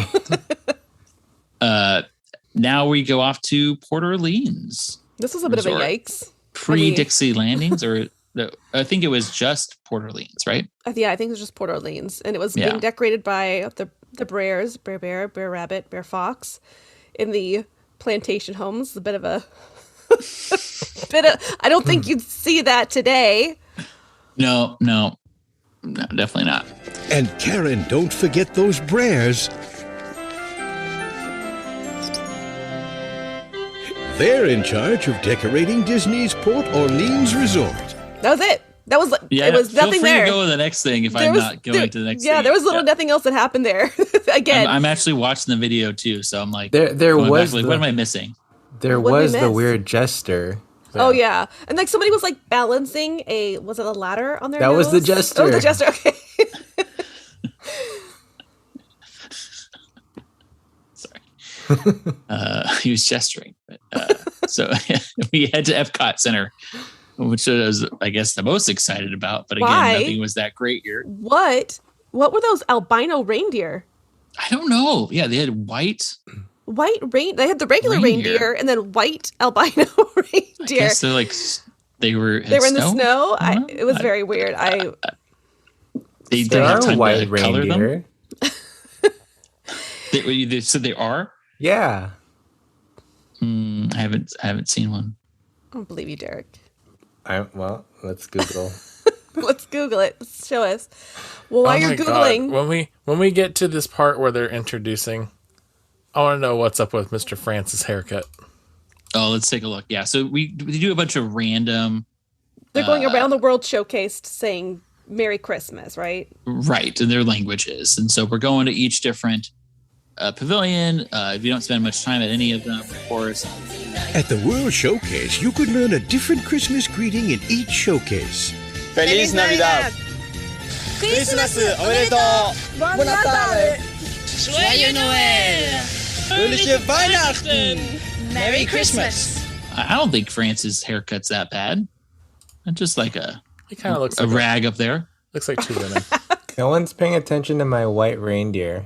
Now we go off to Port Orleans. This was a bit of a yikes. Pre-Dixie Landings, or I think it was just Port Orleans, right? Yeah, I think it was just Port Orleans, and it was being decorated by the Breers, Bear Bear, Bear Rabbit, Bear Fox, in the plantation homes. A bit of a I don't think you'd see that today. No, definitely not. And Karen, don't forget those Breers. They're in charge of decorating Disney's Port Orleans Resort. That was it. That was it was nothing feel free there. To go to the next thing if I'm not going to the next thing. Yeah, there was nothing else that happened there. Again, I'm actually watching the video too, so I'm like, there was what am I missing? There was the weird jester. Oh yeah, and like somebody was like balancing a ladder on their That nose? was the jester. Oh, the jester. Okay. He was gesturing. So we head to Epcot Center, which I was, I guess, the most excited about. But again, nothing was that great here. What What were those albino reindeer? I don't know. Yeah, they had white. They had the regular reindeer and then white albino reindeer. I guess they're like they were in the snow. It was very weird. They didn't have time white to color reindeer. them. They said they are. Yeah. I haven't seen one. I don't believe you, Derick. Well, let's Google. Let's Google it. Show us. Well, while you're Googling, God. When we get to this part where they're introducing, I want to know what's up with Mr. Francis' haircut. Oh, let's take a look. Yeah, so we do a bunch of random. They're going around the world showcased saying Merry Christmas, right? Right, in their languages, and so we're going to each different pavilion. If you don't spend much time at any of them, of course. At the World Showcase, you could learn a different Christmas greeting in each showcase. Feliz Navidad. Christmas おめでとう。Bon Natal. Joyeux Noël. Fröhliche Weihnachten. Merry Christmas. I don't think France's haircut's that bad. It's just like He kind of looks a like rag up there. Looks like two women. No one's paying attention to my white reindeer.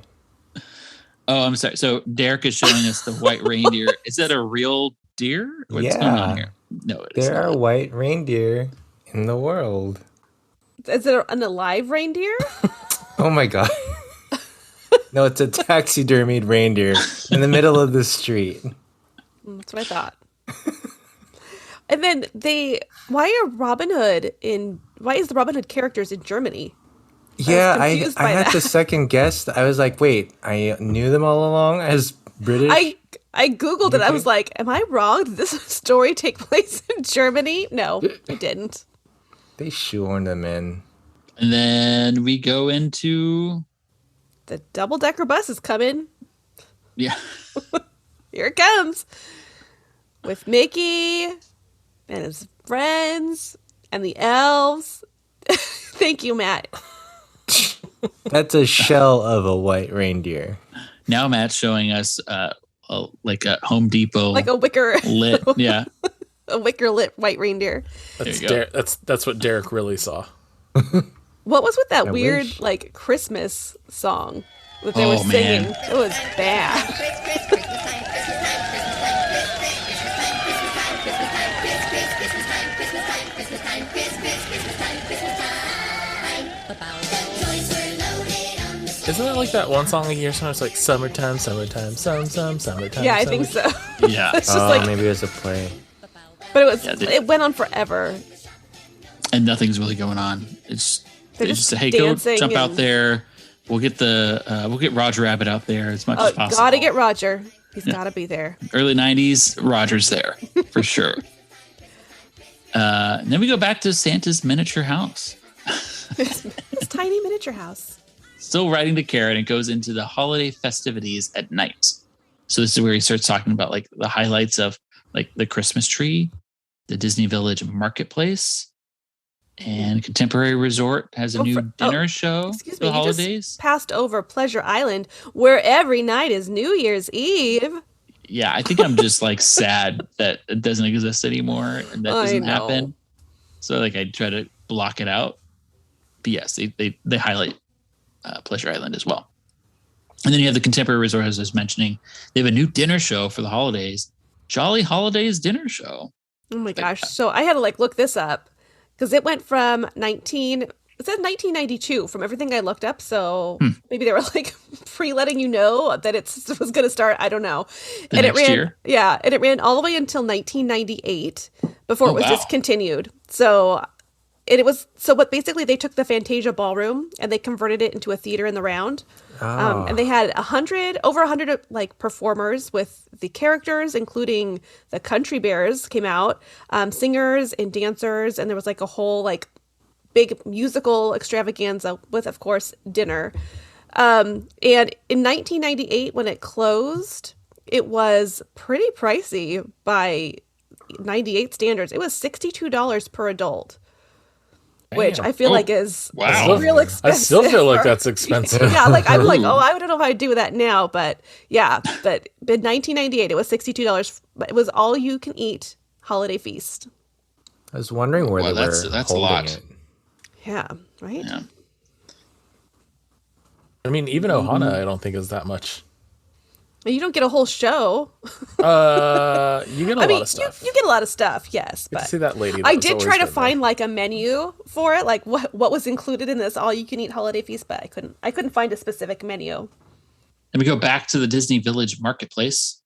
Oh, I'm sorry. So Derick is showing us the white reindeer. Is that a real deer? What's going on here? No, it is There not. are white reindeer in the world. Is it an alive reindeer? Oh my god. No, it's a taxidermied reindeer in the middle of the street. That's what I thought. And then why is the Robin Hood characters in Germany? Yeah, I confused by had that. to second guess. I was like, wait, I knew them all along as British? I Googled it. I was like, am I wrong? Did this story take place in Germany? No, it didn't. They shoehorned them in. And then we go into The double-decker bus is coming. yeah. Here it comes. With Mickey and his friends and the elves. Thank you, Matt. That's a shell of a white reindeer. Now Matt's showing us like a Home Depot, Like a wicker lit. Yeah. a wicker lit white reindeer. That's you go. that's what Derick really saw. What was with that weird wish. like Christmas song that they were Oh, singing? man. It was bad. Isn't it like that one song a year? Sometimes like summertime, summertime. Yeah, I think so. Yeah. It's just Oh, like, maybe it was a play. but it was. Yeah, It went on forever. And nothing's really going on. They They're just just say, hey, go dancing jump out and- there. We'll get Roger Rabbit out there as much as possible. Gotta get Roger. He's gotta be there. Early 90s, Roger's there for sure. And then we go back to Santa's miniature house. It's tiny miniature house. Still riding the carrot, and goes into the holiday festivities at night. So this is where he starts talking about like the highlights of like the Christmas tree, the Disney Village Marketplace, and Contemporary Resort has a new dinner show Excuse for me, the you holidays. just passed over Pleasure Island, where every night is New Year's Eve. Yeah, I think I'm just like sad that it doesn't exist anymore and that I doesn't know. happen. So like I try to block it out. But yes, they highlight Pleasure Island as well. And then you have the Contemporary Resort, as I was mentioning. They have a new dinner show for the holidays. Jolly Holidays Dinner Show. Oh my gosh! So I had to like look this up because it went from It said 1992 from everything I looked up. So maybe they were like pre-letting you know that it was going to start. I don't know. The and next it ran, year? yeah, and it ran all the way until 1998 before it was wow. discontinued. So but basically they took the Fantasia Ballroom and they converted it into a theater in the round. And they had over 100 like performers with the characters, including the Country Bears came out, singers and dancers. And there was like a whole like big musical extravaganza with, of course, dinner. And in 1998, when it closed, it was pretty pricey by 98 standards. It was $62 per adult. Which I feel like is real expensive. I still feel like that's expensive. Yeah, like I'm like, I don't know if I'd do that now, but yeah. But in 1998, it was $62. But it was all you can eat holiday feast. I was wondering where they were that's a holding lot. it. Yeah, right? Yeah. I mean, even Ohana, I don't think is that much. You don't get a whole show. You get a lot of stuff. You get a lot of stuff, yes. Get But to see that lady. I did try to find like a menu for it, like what was included in this all-you-can-eat holiday feast, but I couldn't find a specific menu. And we go back to the Disney Village Marketplace.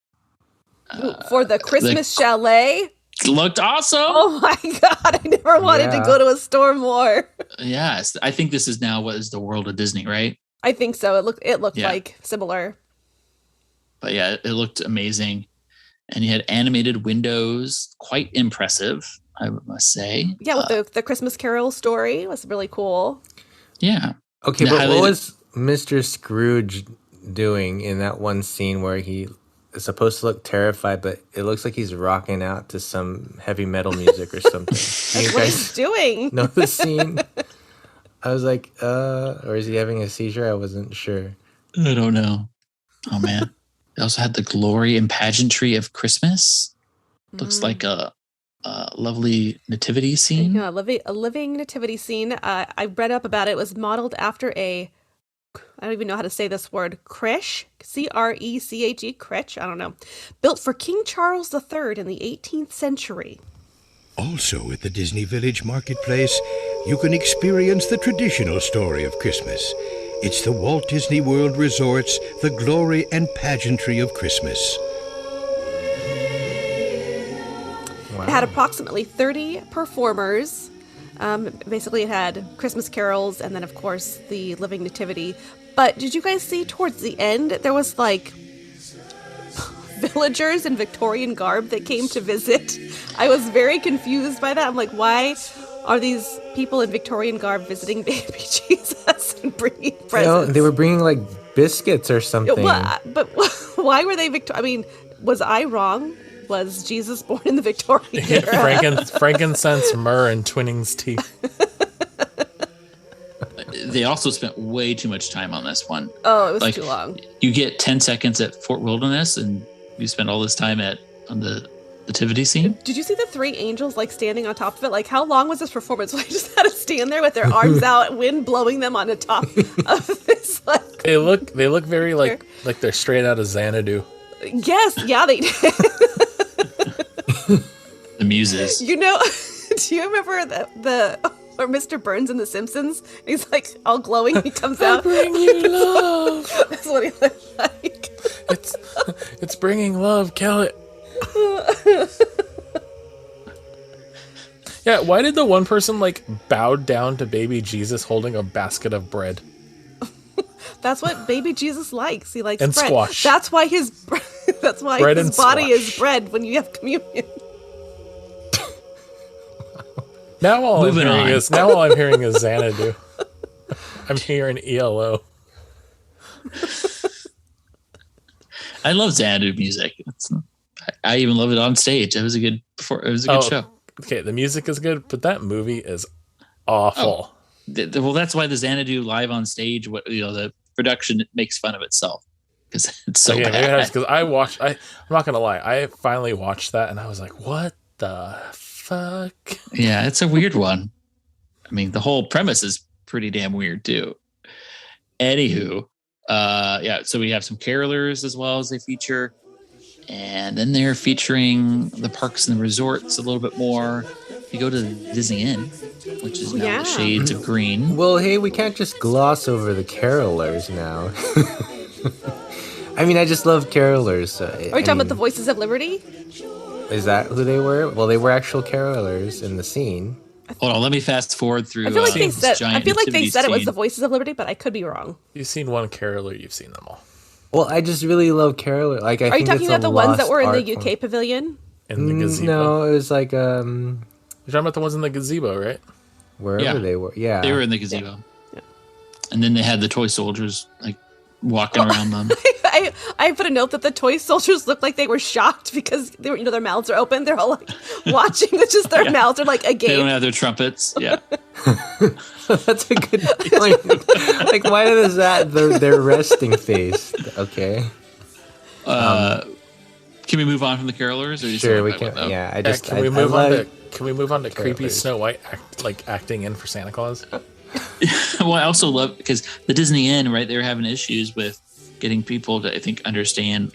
For the Christmas chalet. Looked awesome. Oh my God, I never wanted to go to a store more. Yes, I think this is now what is the World of Disney, right? I think so. It looked like similar. But yeah, it looked amazing. And you had animated windows, quite impressive, I must say. Yeah, with the Christmas Carol story was really cool. Yeah. Okay, but what was Mr. Scrooge doing in that one scene where he is supposed to look terrified, but it looks like he's rocking out to some heavy metal music or something? That's what he's doing. Know the scene? I was like, or is he having a seizure? I wasn't sure. I don't know. Oh, man. They also had the glory and pageantry of Christmas. Looks like a lovely nativity scene. Yeah, a living nativity scene. I read up about it. It was modeled after I don't even know how to say this word, creche, C-R-E-C-H-E, creche, I don't know, built for King Charles III in the 18th century. Also at the Disney Village Marketplace, you can experience the traditional story of Christmas. It's the Walt Disney World Resort's The Glory and Pageantry of Christmas. Wow. It had approximately 30 performers. Basically, it had Christmas carols and then, of course, the Living Nativity. But did you guys see towards the end, there was like villagers in Victorian garb that came to visit? I was very confused by that. I'm like, why are these people in Victorian garb visiting baby Jesus and bringing presents? They were bringing like biscuits or something. But why were they I mean, was I wrong? Was Jesus born in the Victorian era? Frankincense, myrrh, and Twinning's tea. They also spent way too much time on this one. Oh, it was too long. You get 10 seconds at Fort Wilderness, and you spend all this time on the nativity scene. Did you see the three angels like standing on top of it? Like, how long was this performance? They just had to stand there with their arms out, wind blowing them on the top of this. Like, they look very like they're straight out of Xanadu. Yes, yeah, they did. The muses. You know, do you remember or Mr. Burns in The Simpsons? He's like all glowing. He comes out. Bring you love. That's what he looked like. It's bringing love. Kill it. Yeah, why did the one person like bow down to baby Jesus holding a basket of bread? That's what baby Jesus likes. He likes and bread. Squash. That's why his bread his body is bread when you have communion. Now all I'm hearing is Xanadu. I'm hearing ELO. I love Xanadu music. I even love it on stage. It was a good show. Okay, the music is good, but that movie is awful. Well, that's why the Xanadu live on stage, the production makes fun of itself because it's so bad. Because I'm not gonna lie, I finally watched that and I was like, what the fuck? Yeah, it's a weird one. I mean, the whole premise is pretty damn weird too. Anywho, so we have some carolers as well as they feature, and then they're featuring the parks and the resorts a little bit more. You go to the Disney Inn, which is now the shades of green. Well, hey, we can't just gloss over the carolers now. I mean, I just love carolers. Are you talking about the Voices of Liberty? Is that who they were? Well, they were actual carolers in the scene. Hold on, let me fast forward through. I feel like they said it was scene. the Voices of Liberty, but I could be wrong. You've seen one caroler, you've seen them all. Well, I just really love caroler. Like, Are you talking about the ones that were in the UK pavilion? In the gazebo? No, it was like You're talking about the ones in the gazebo, right? Wherever they were. Yeah. They were in the gazebo. Yeah. And then they had the toy soldiers like walking around them. I put a note that the toy soldiers looked like they were shocked because they were, their mouths are open. They're all like watching, which is their mouths are like agape. They don't have their trumpets. Yeah. That's a good point. Like, why is that their resting face? Okay. Can we move on from the carolers? Or sure, we can. Yeah, Can we move on to creepy Snow White acting in for Santa Claus? Well, I also love because the Disney Inn, right? They were having issues with getting people to, I think, understand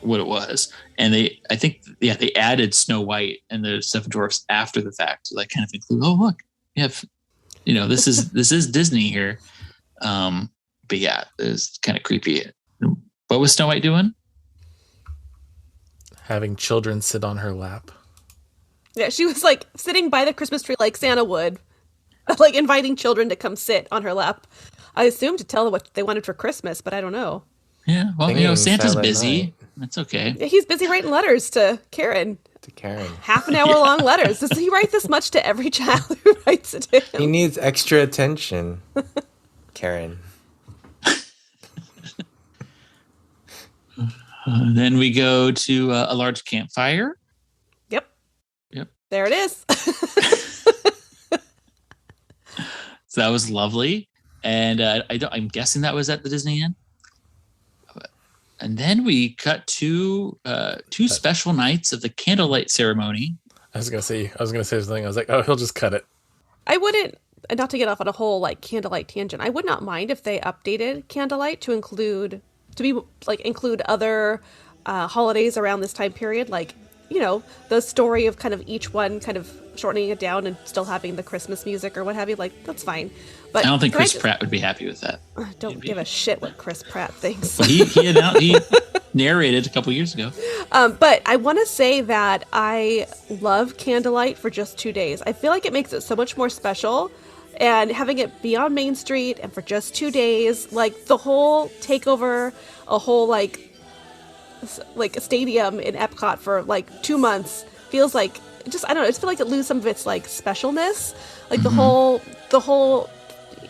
what it was, and they added Snow White and the Seven Dwarfs after the fact to like kind of include. Oh, look, you have, this is Disney here. But yeah, it was kind of creepy. What was Snow White doing? Having children sit on her lap. Yeah, she was like sitting by the Christmas tree like Santa would, like inviting children to come sit on her lap. I assumed to tell them what they wanted for Christmas, but I don't know. Yeah, well, Santa's busy. Night. That's okay. Yeah, he's busy writing letters to Karen. Half an hour long letters. Does he write this much to every child who writes it to him? He needs extra attention, Karen. Then we go to a large campfire. Yep. Yep. There it is. So that was lovely, and I'm guessing that was at the Disney Inn. And then we cut to two special nights of the candlelight ceremony. I was gonna say something. I was like, oh, he'll just cut it. I wouldn't, not to get off on a whole like candlelight tangent. I would not mind if they updated candlelight to include other holidays around this time period, like the story of kind of each one kind of shortening it down and still having the Christmas music or what have you. Like, that's fine. But I don't think Chris Pratt would be happy with that. Don't give a shit what Chris Pratt thinks. Well, he narrated a couple years ago. But I want to say that I love candlelight for just 2 days. I feel like it makes it so much more special. And having it be on Main Street and for just 2 days, like the whole takeover, a whole like a stadium in Epcot for like 2 months feels like just, I don't know, I just feel like it loses some of its like specialness. Like the whole,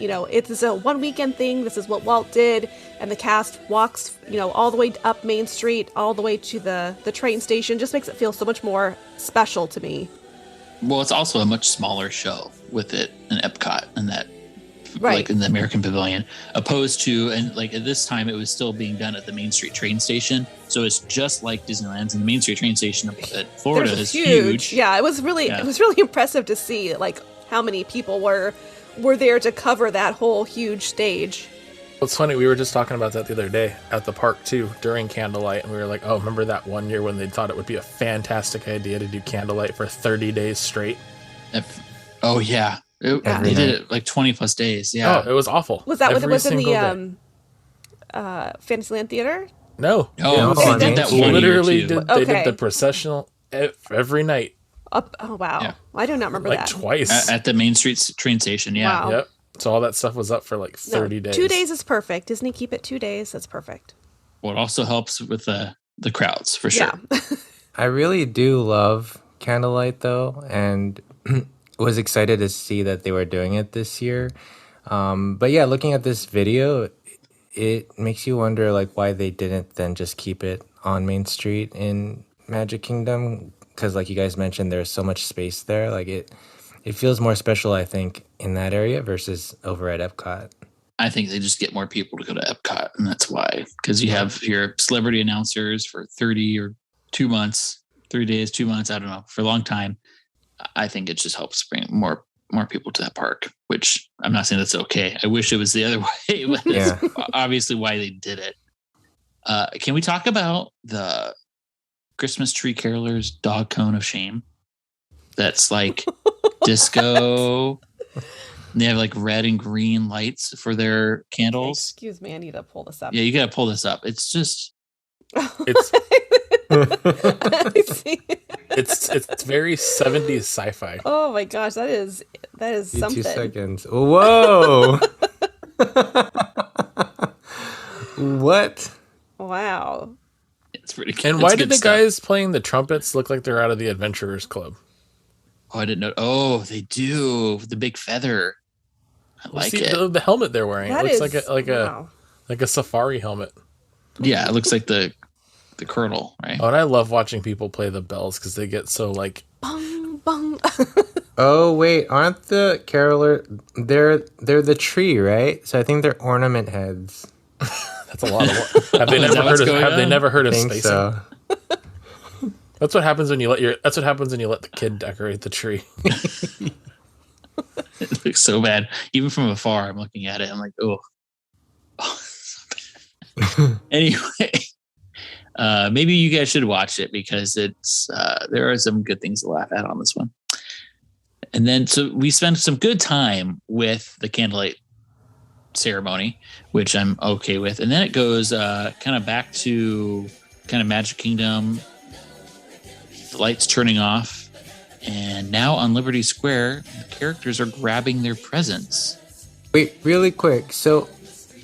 it's a 1 weekend thing. This is what Walt did. And the cast walks, all the way up Main Street, all the way to the train station. Just makes it feel so much more special to me. Well, it's also a much smaller show with it in Epcot and that, right, like in the American Pavilion, opposed to, and like at this time it was still being done at the Main Street train station. So it's just like Disneyland's, and the Main Street train station at Florida is huge. Yeah, it was really impressive to see like how many people were there to cover that whole huge stage. It's funny, we were just talking about that the other day at the park too during candlelight, and we were like, oh, remember that one year when they thought it would be a fantastic idea to do candlelight for 30 days straight? Oh yeah, they did it like 20 plus days. Yeah. Oh, it was awful. Was that what it was in the Fantasyland Theater? No, they did that one literally year too. They did the processional every night. Oh wow, yeah. I do not remember like that. Twice at the Main Street train station. Yeah. Wow. Yep. So all that stuff was up for like 30 days. 2 days is perfect. Disney, keep it 2 days. That's perfect. Well, it also helps with the crowds for sure. Yeah. I really do love candlelight though, and was excited to see that they were doing it this year. But yeah, looking at this video, it makes you wonder like why they didn't then just keep it on Main Street in Magic Kingdom, because like you guys mentioned, there's so much space there. Like it feels more special, I think, in that area versus over at Epcot. I think they just get more people to go to Epcot, and that's why. Because you have your celebrity announcers for 30 or 2 months, 3 days, 2 months, I don't know, for a long time. I think it just helps bring more people to that park, which I'm not saying that's okay. I wish it was the other way, but that's obviously why they did it. Can we talk about the Christmas Tree Carolers dog cone of shame? That's like disco. They have like red and green lights for their candles. Excuse me, I need to pull this up. Yeah, you gotta pull this up. It's just it's I see. it's very 70s sci-fi. Oh my gosh, that is something. 2 seconds. Whoa. What? Wow. it's pretty good. And It's why good did the stuff. guys playing the trumpets look like they're out of the Adventurers Club? Oh, I didn't know. Oh, they do. The big feather. I like See, it. the helmet they're wearing. That it looks is, wow. like a safari helmet. Yeah, it looks like the colonel, right? Oh, and I love watching people play the bells because they get so like Bong, bong. Oh wait, aren't the caroler? They're the tree, right? So I think they're ornament heads. that's a lot of work. Have they never heard of I think spacing? so. That's what happens when you let the kid decorate the tree. It looks so bad. Even from afar, I'm looking at it. I'm like, oh, so bad. Anyway, maybe you guys should watch it because it's there are some good things to laugh at on this one. And then, so we spent some good time with the candlelight ceremony, which I'm okay with. And then it goes kind of back to kind of Magic Kingdom, the lights turning off. And now on Liberty Square, the characters are grabbing their presents. Wait, really quick. So,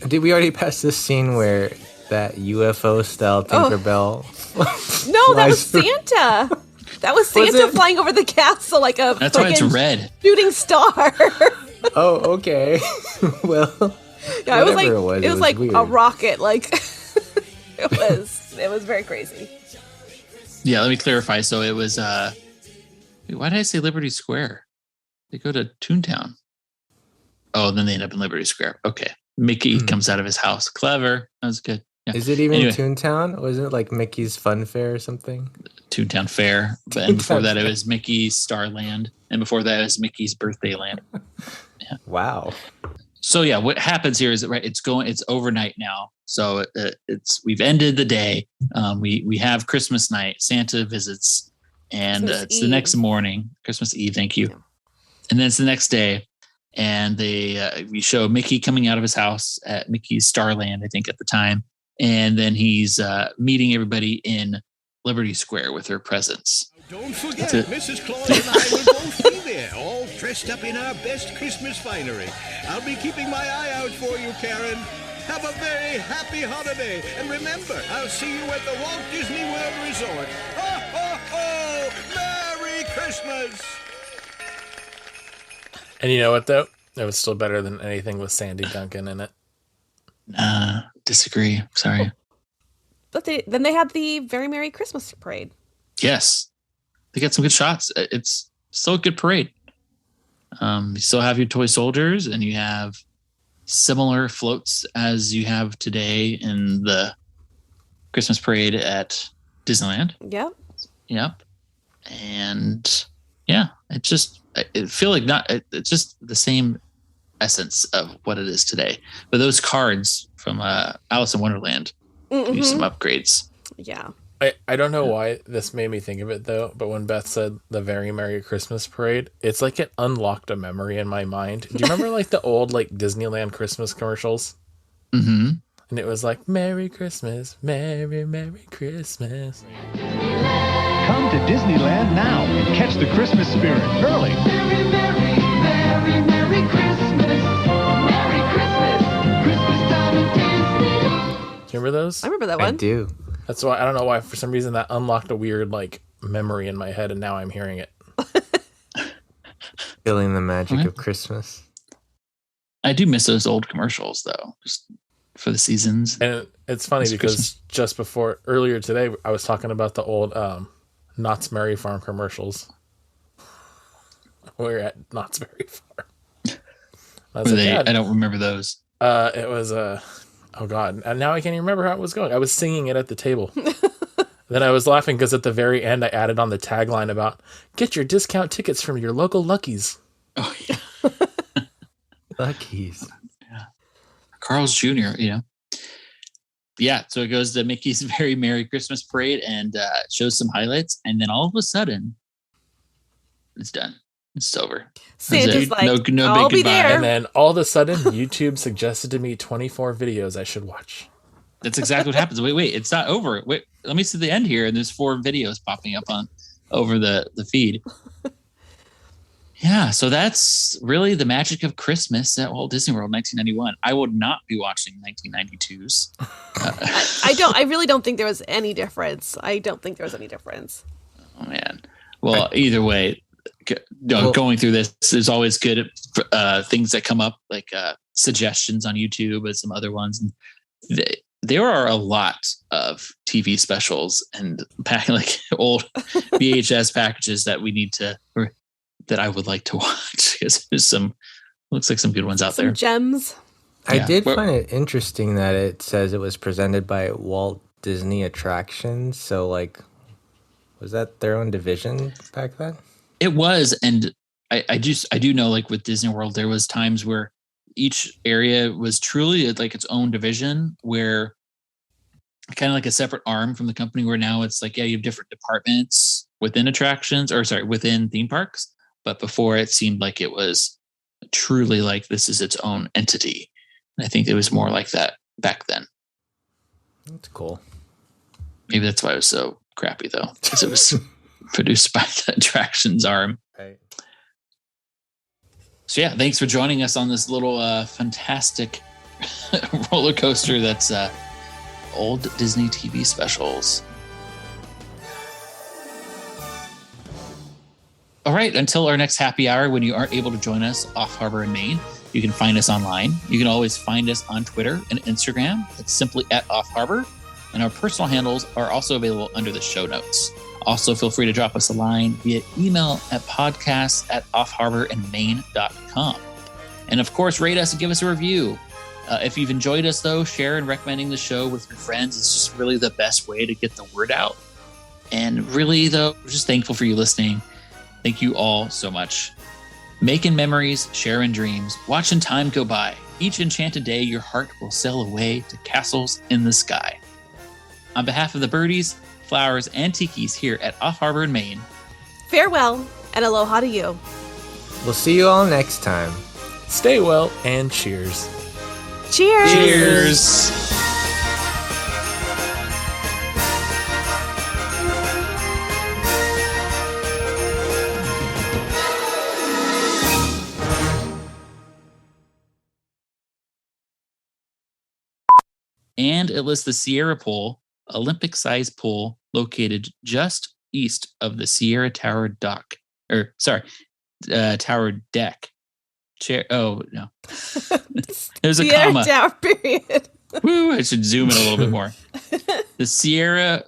did we already pass this scene where that UFO style Tinkerbell? No, that was Santa. That was Santa flying over the castle like a That's why it's red. Shooting star. Oh, okay. Well, yeah, it was like weird. a rocket. Like it was very crazy. Yeah, let me clarify. So it was why did I say Liberty Square? They go to Toontown. Oh, then they end up in Liberty Square. Okay. Mickey comes out of his house. Clever. That was good. Yeah. Is it even Toontown? Wasn't it like Mickey's Fun Fair or something? Toontown Fair. And before that, it was Mickey's Starland. And before that, it was Mickey's Birthday Land. Yeah. Wow. So yeah, what happens here is that it's overnight now. So we've ended the day. We have Christmas night. Santa visits. And it's the next morning, Christmas Eve. Thank you. Yeah. And then it's the next day, and we show Mickey coming out of his house at Mickey's Starland, I think at the time, and then he's meeting everybody in Liberty Square with their presents. Don't forget, Mrs. Claus and I will both be there, all dressed up in our best Christmas finery. I'll be keeping my eye out for you, Karen. Have a very happy holiday, and remember, I'll see you at the Walt Disney World Resort. Ho, ho, ho! Merry Christmas! And you know what, though? It was still better than anything with Sandy Duncan in it. Disagree. Sorry. But then they had the Very Merry Christmas parade. Yes. They got some good shots. It's still a good parade. You still have your toy soldiers, and you have similar floats as you have today in the Christmas parade at Disneyland. Yep. And yeah, it feel like it's just the same essence of what it is today. But those cards from Alice in Wonderland can use some upgrades. Yeah. I don't know why this made me think of it, though, but when Beth said the Very Merry Christmas Parade, it's like it unlocked a memory in my mind. Do you remember like the old like Disneyland Christmas commercials? Mm-hmm. And it was like, Merry Christmas, Merry, Merry Christmas. Come to Disneyland now and catch the Christmas spirit early. Merry, Merry, Merry, Merry Christmas. Merry Christmas. Christmas time at Disney. Do you remember those? I remember that one. I do. That's why I don't know why for some reason that unlocked a weird like memory in my head, and now I'm hearing it. Feeling the magic of Christmas. I do miss those old commercials though, just for the seasons. And it's funny because Christmas. Just before earlier today, I was talking about the old Knott's Berry Farm commercials. We're at Knott's Berry Farm. I don't remember those. It was oh god, and now I can't even remember how it was going. I was singing it at the table. Then I was laughing because at the very end I added on the tagline about get your discount tickets from your local Lucky's. Oh yeah. Lucky's. Yeah. Carl's Jr., Yeah, so it goes to Mickey's Very Merry Christmas Parade and shows some highlights, and then all of a sudden it's done. It's over. Santa's like, no I'll big goodbye. And then all of a sudden, YouTube suggested to me 24 videos I should watch. That's exactly what happens. Wait, it's not over. Wait, let me see the end here. And there's 4 videos popping up over the feed. Yeah, so that's really the magic of Christmas at Walt Disney World 1991. I would not be watching 1992's. I really don't think there was any difference. Oh, man. Well, either way, going through this, there's always good things that come up, like suggestions on YouTube and some other ones. And there are a lot of TV specials and like old VHS packages that we need to, or that I would like to watch, because there's looks like some good ones out there. Gems. I did find it interesting that it says it was presented by Walt Disney Attractions. So, like, was that their own division back then? It was, and I do know, like with Disney World, there was times where each area was truly like its own division, where kind of like a separate arm from the company, where now it's like, yeah, you have different departments within within theme parks. But before, it seemed like it was truly like this is its own entity. And I think it was more like that back then. That's cool. Maybe that's why it was so crappy, though, because it was produced by the attractions arm. Right. So yeah, thanks for joining us on this little fantastic roller coaster that's old Disney TV specials. All right, until our next happy hour, when you aren't able to join us off Harbor in Maine, you can find us online. You can always find us on Twitter and Instagram. It's simply at Off Harbor. And our personal handles are also available under the show notes. Also, feel free to drop us a line via email at podcast@offharborinmaine.com. And of course, rate us and give us a review. If you've enjoyed us, though, share and recommending the show with your friends. It's just really the best way to get the word out. And really, though, we're just thankful for you listening. Thank you all so much. Making memories, sharing dreams, watching time go by. Each enchanted day, your heart will sail away to castles in the sky. On behalf of the birdies, flowers, and tikis here at Off Harbor in Maine, farewell and aloha to you. We'll see you all next time. Stay well and cheers. Cheers. cheers. And it lists the Sierra Pool, Olympic-sized pool located just east of the Sierra Tower Dock. Tower Deck. Oh, no. There's a Sierra comma. Tower, period. Woo, I should zoom in a little bit more. The Sierra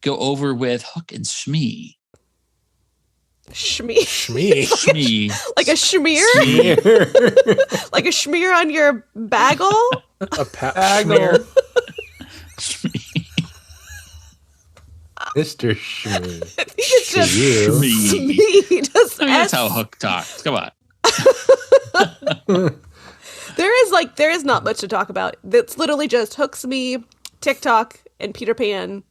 go over with Hook and Shmee. Shmee. Shmee. Shmee. Like a schmear? Like a schmear on your bagel? A smear. Shmee. Mr. Shmee. I think it's just you. Smee. Just I mean, that's S. how Hook talks. Come on. There is not much to talk about. It's literally just Hook, Smee, TikTok, and Peter Pan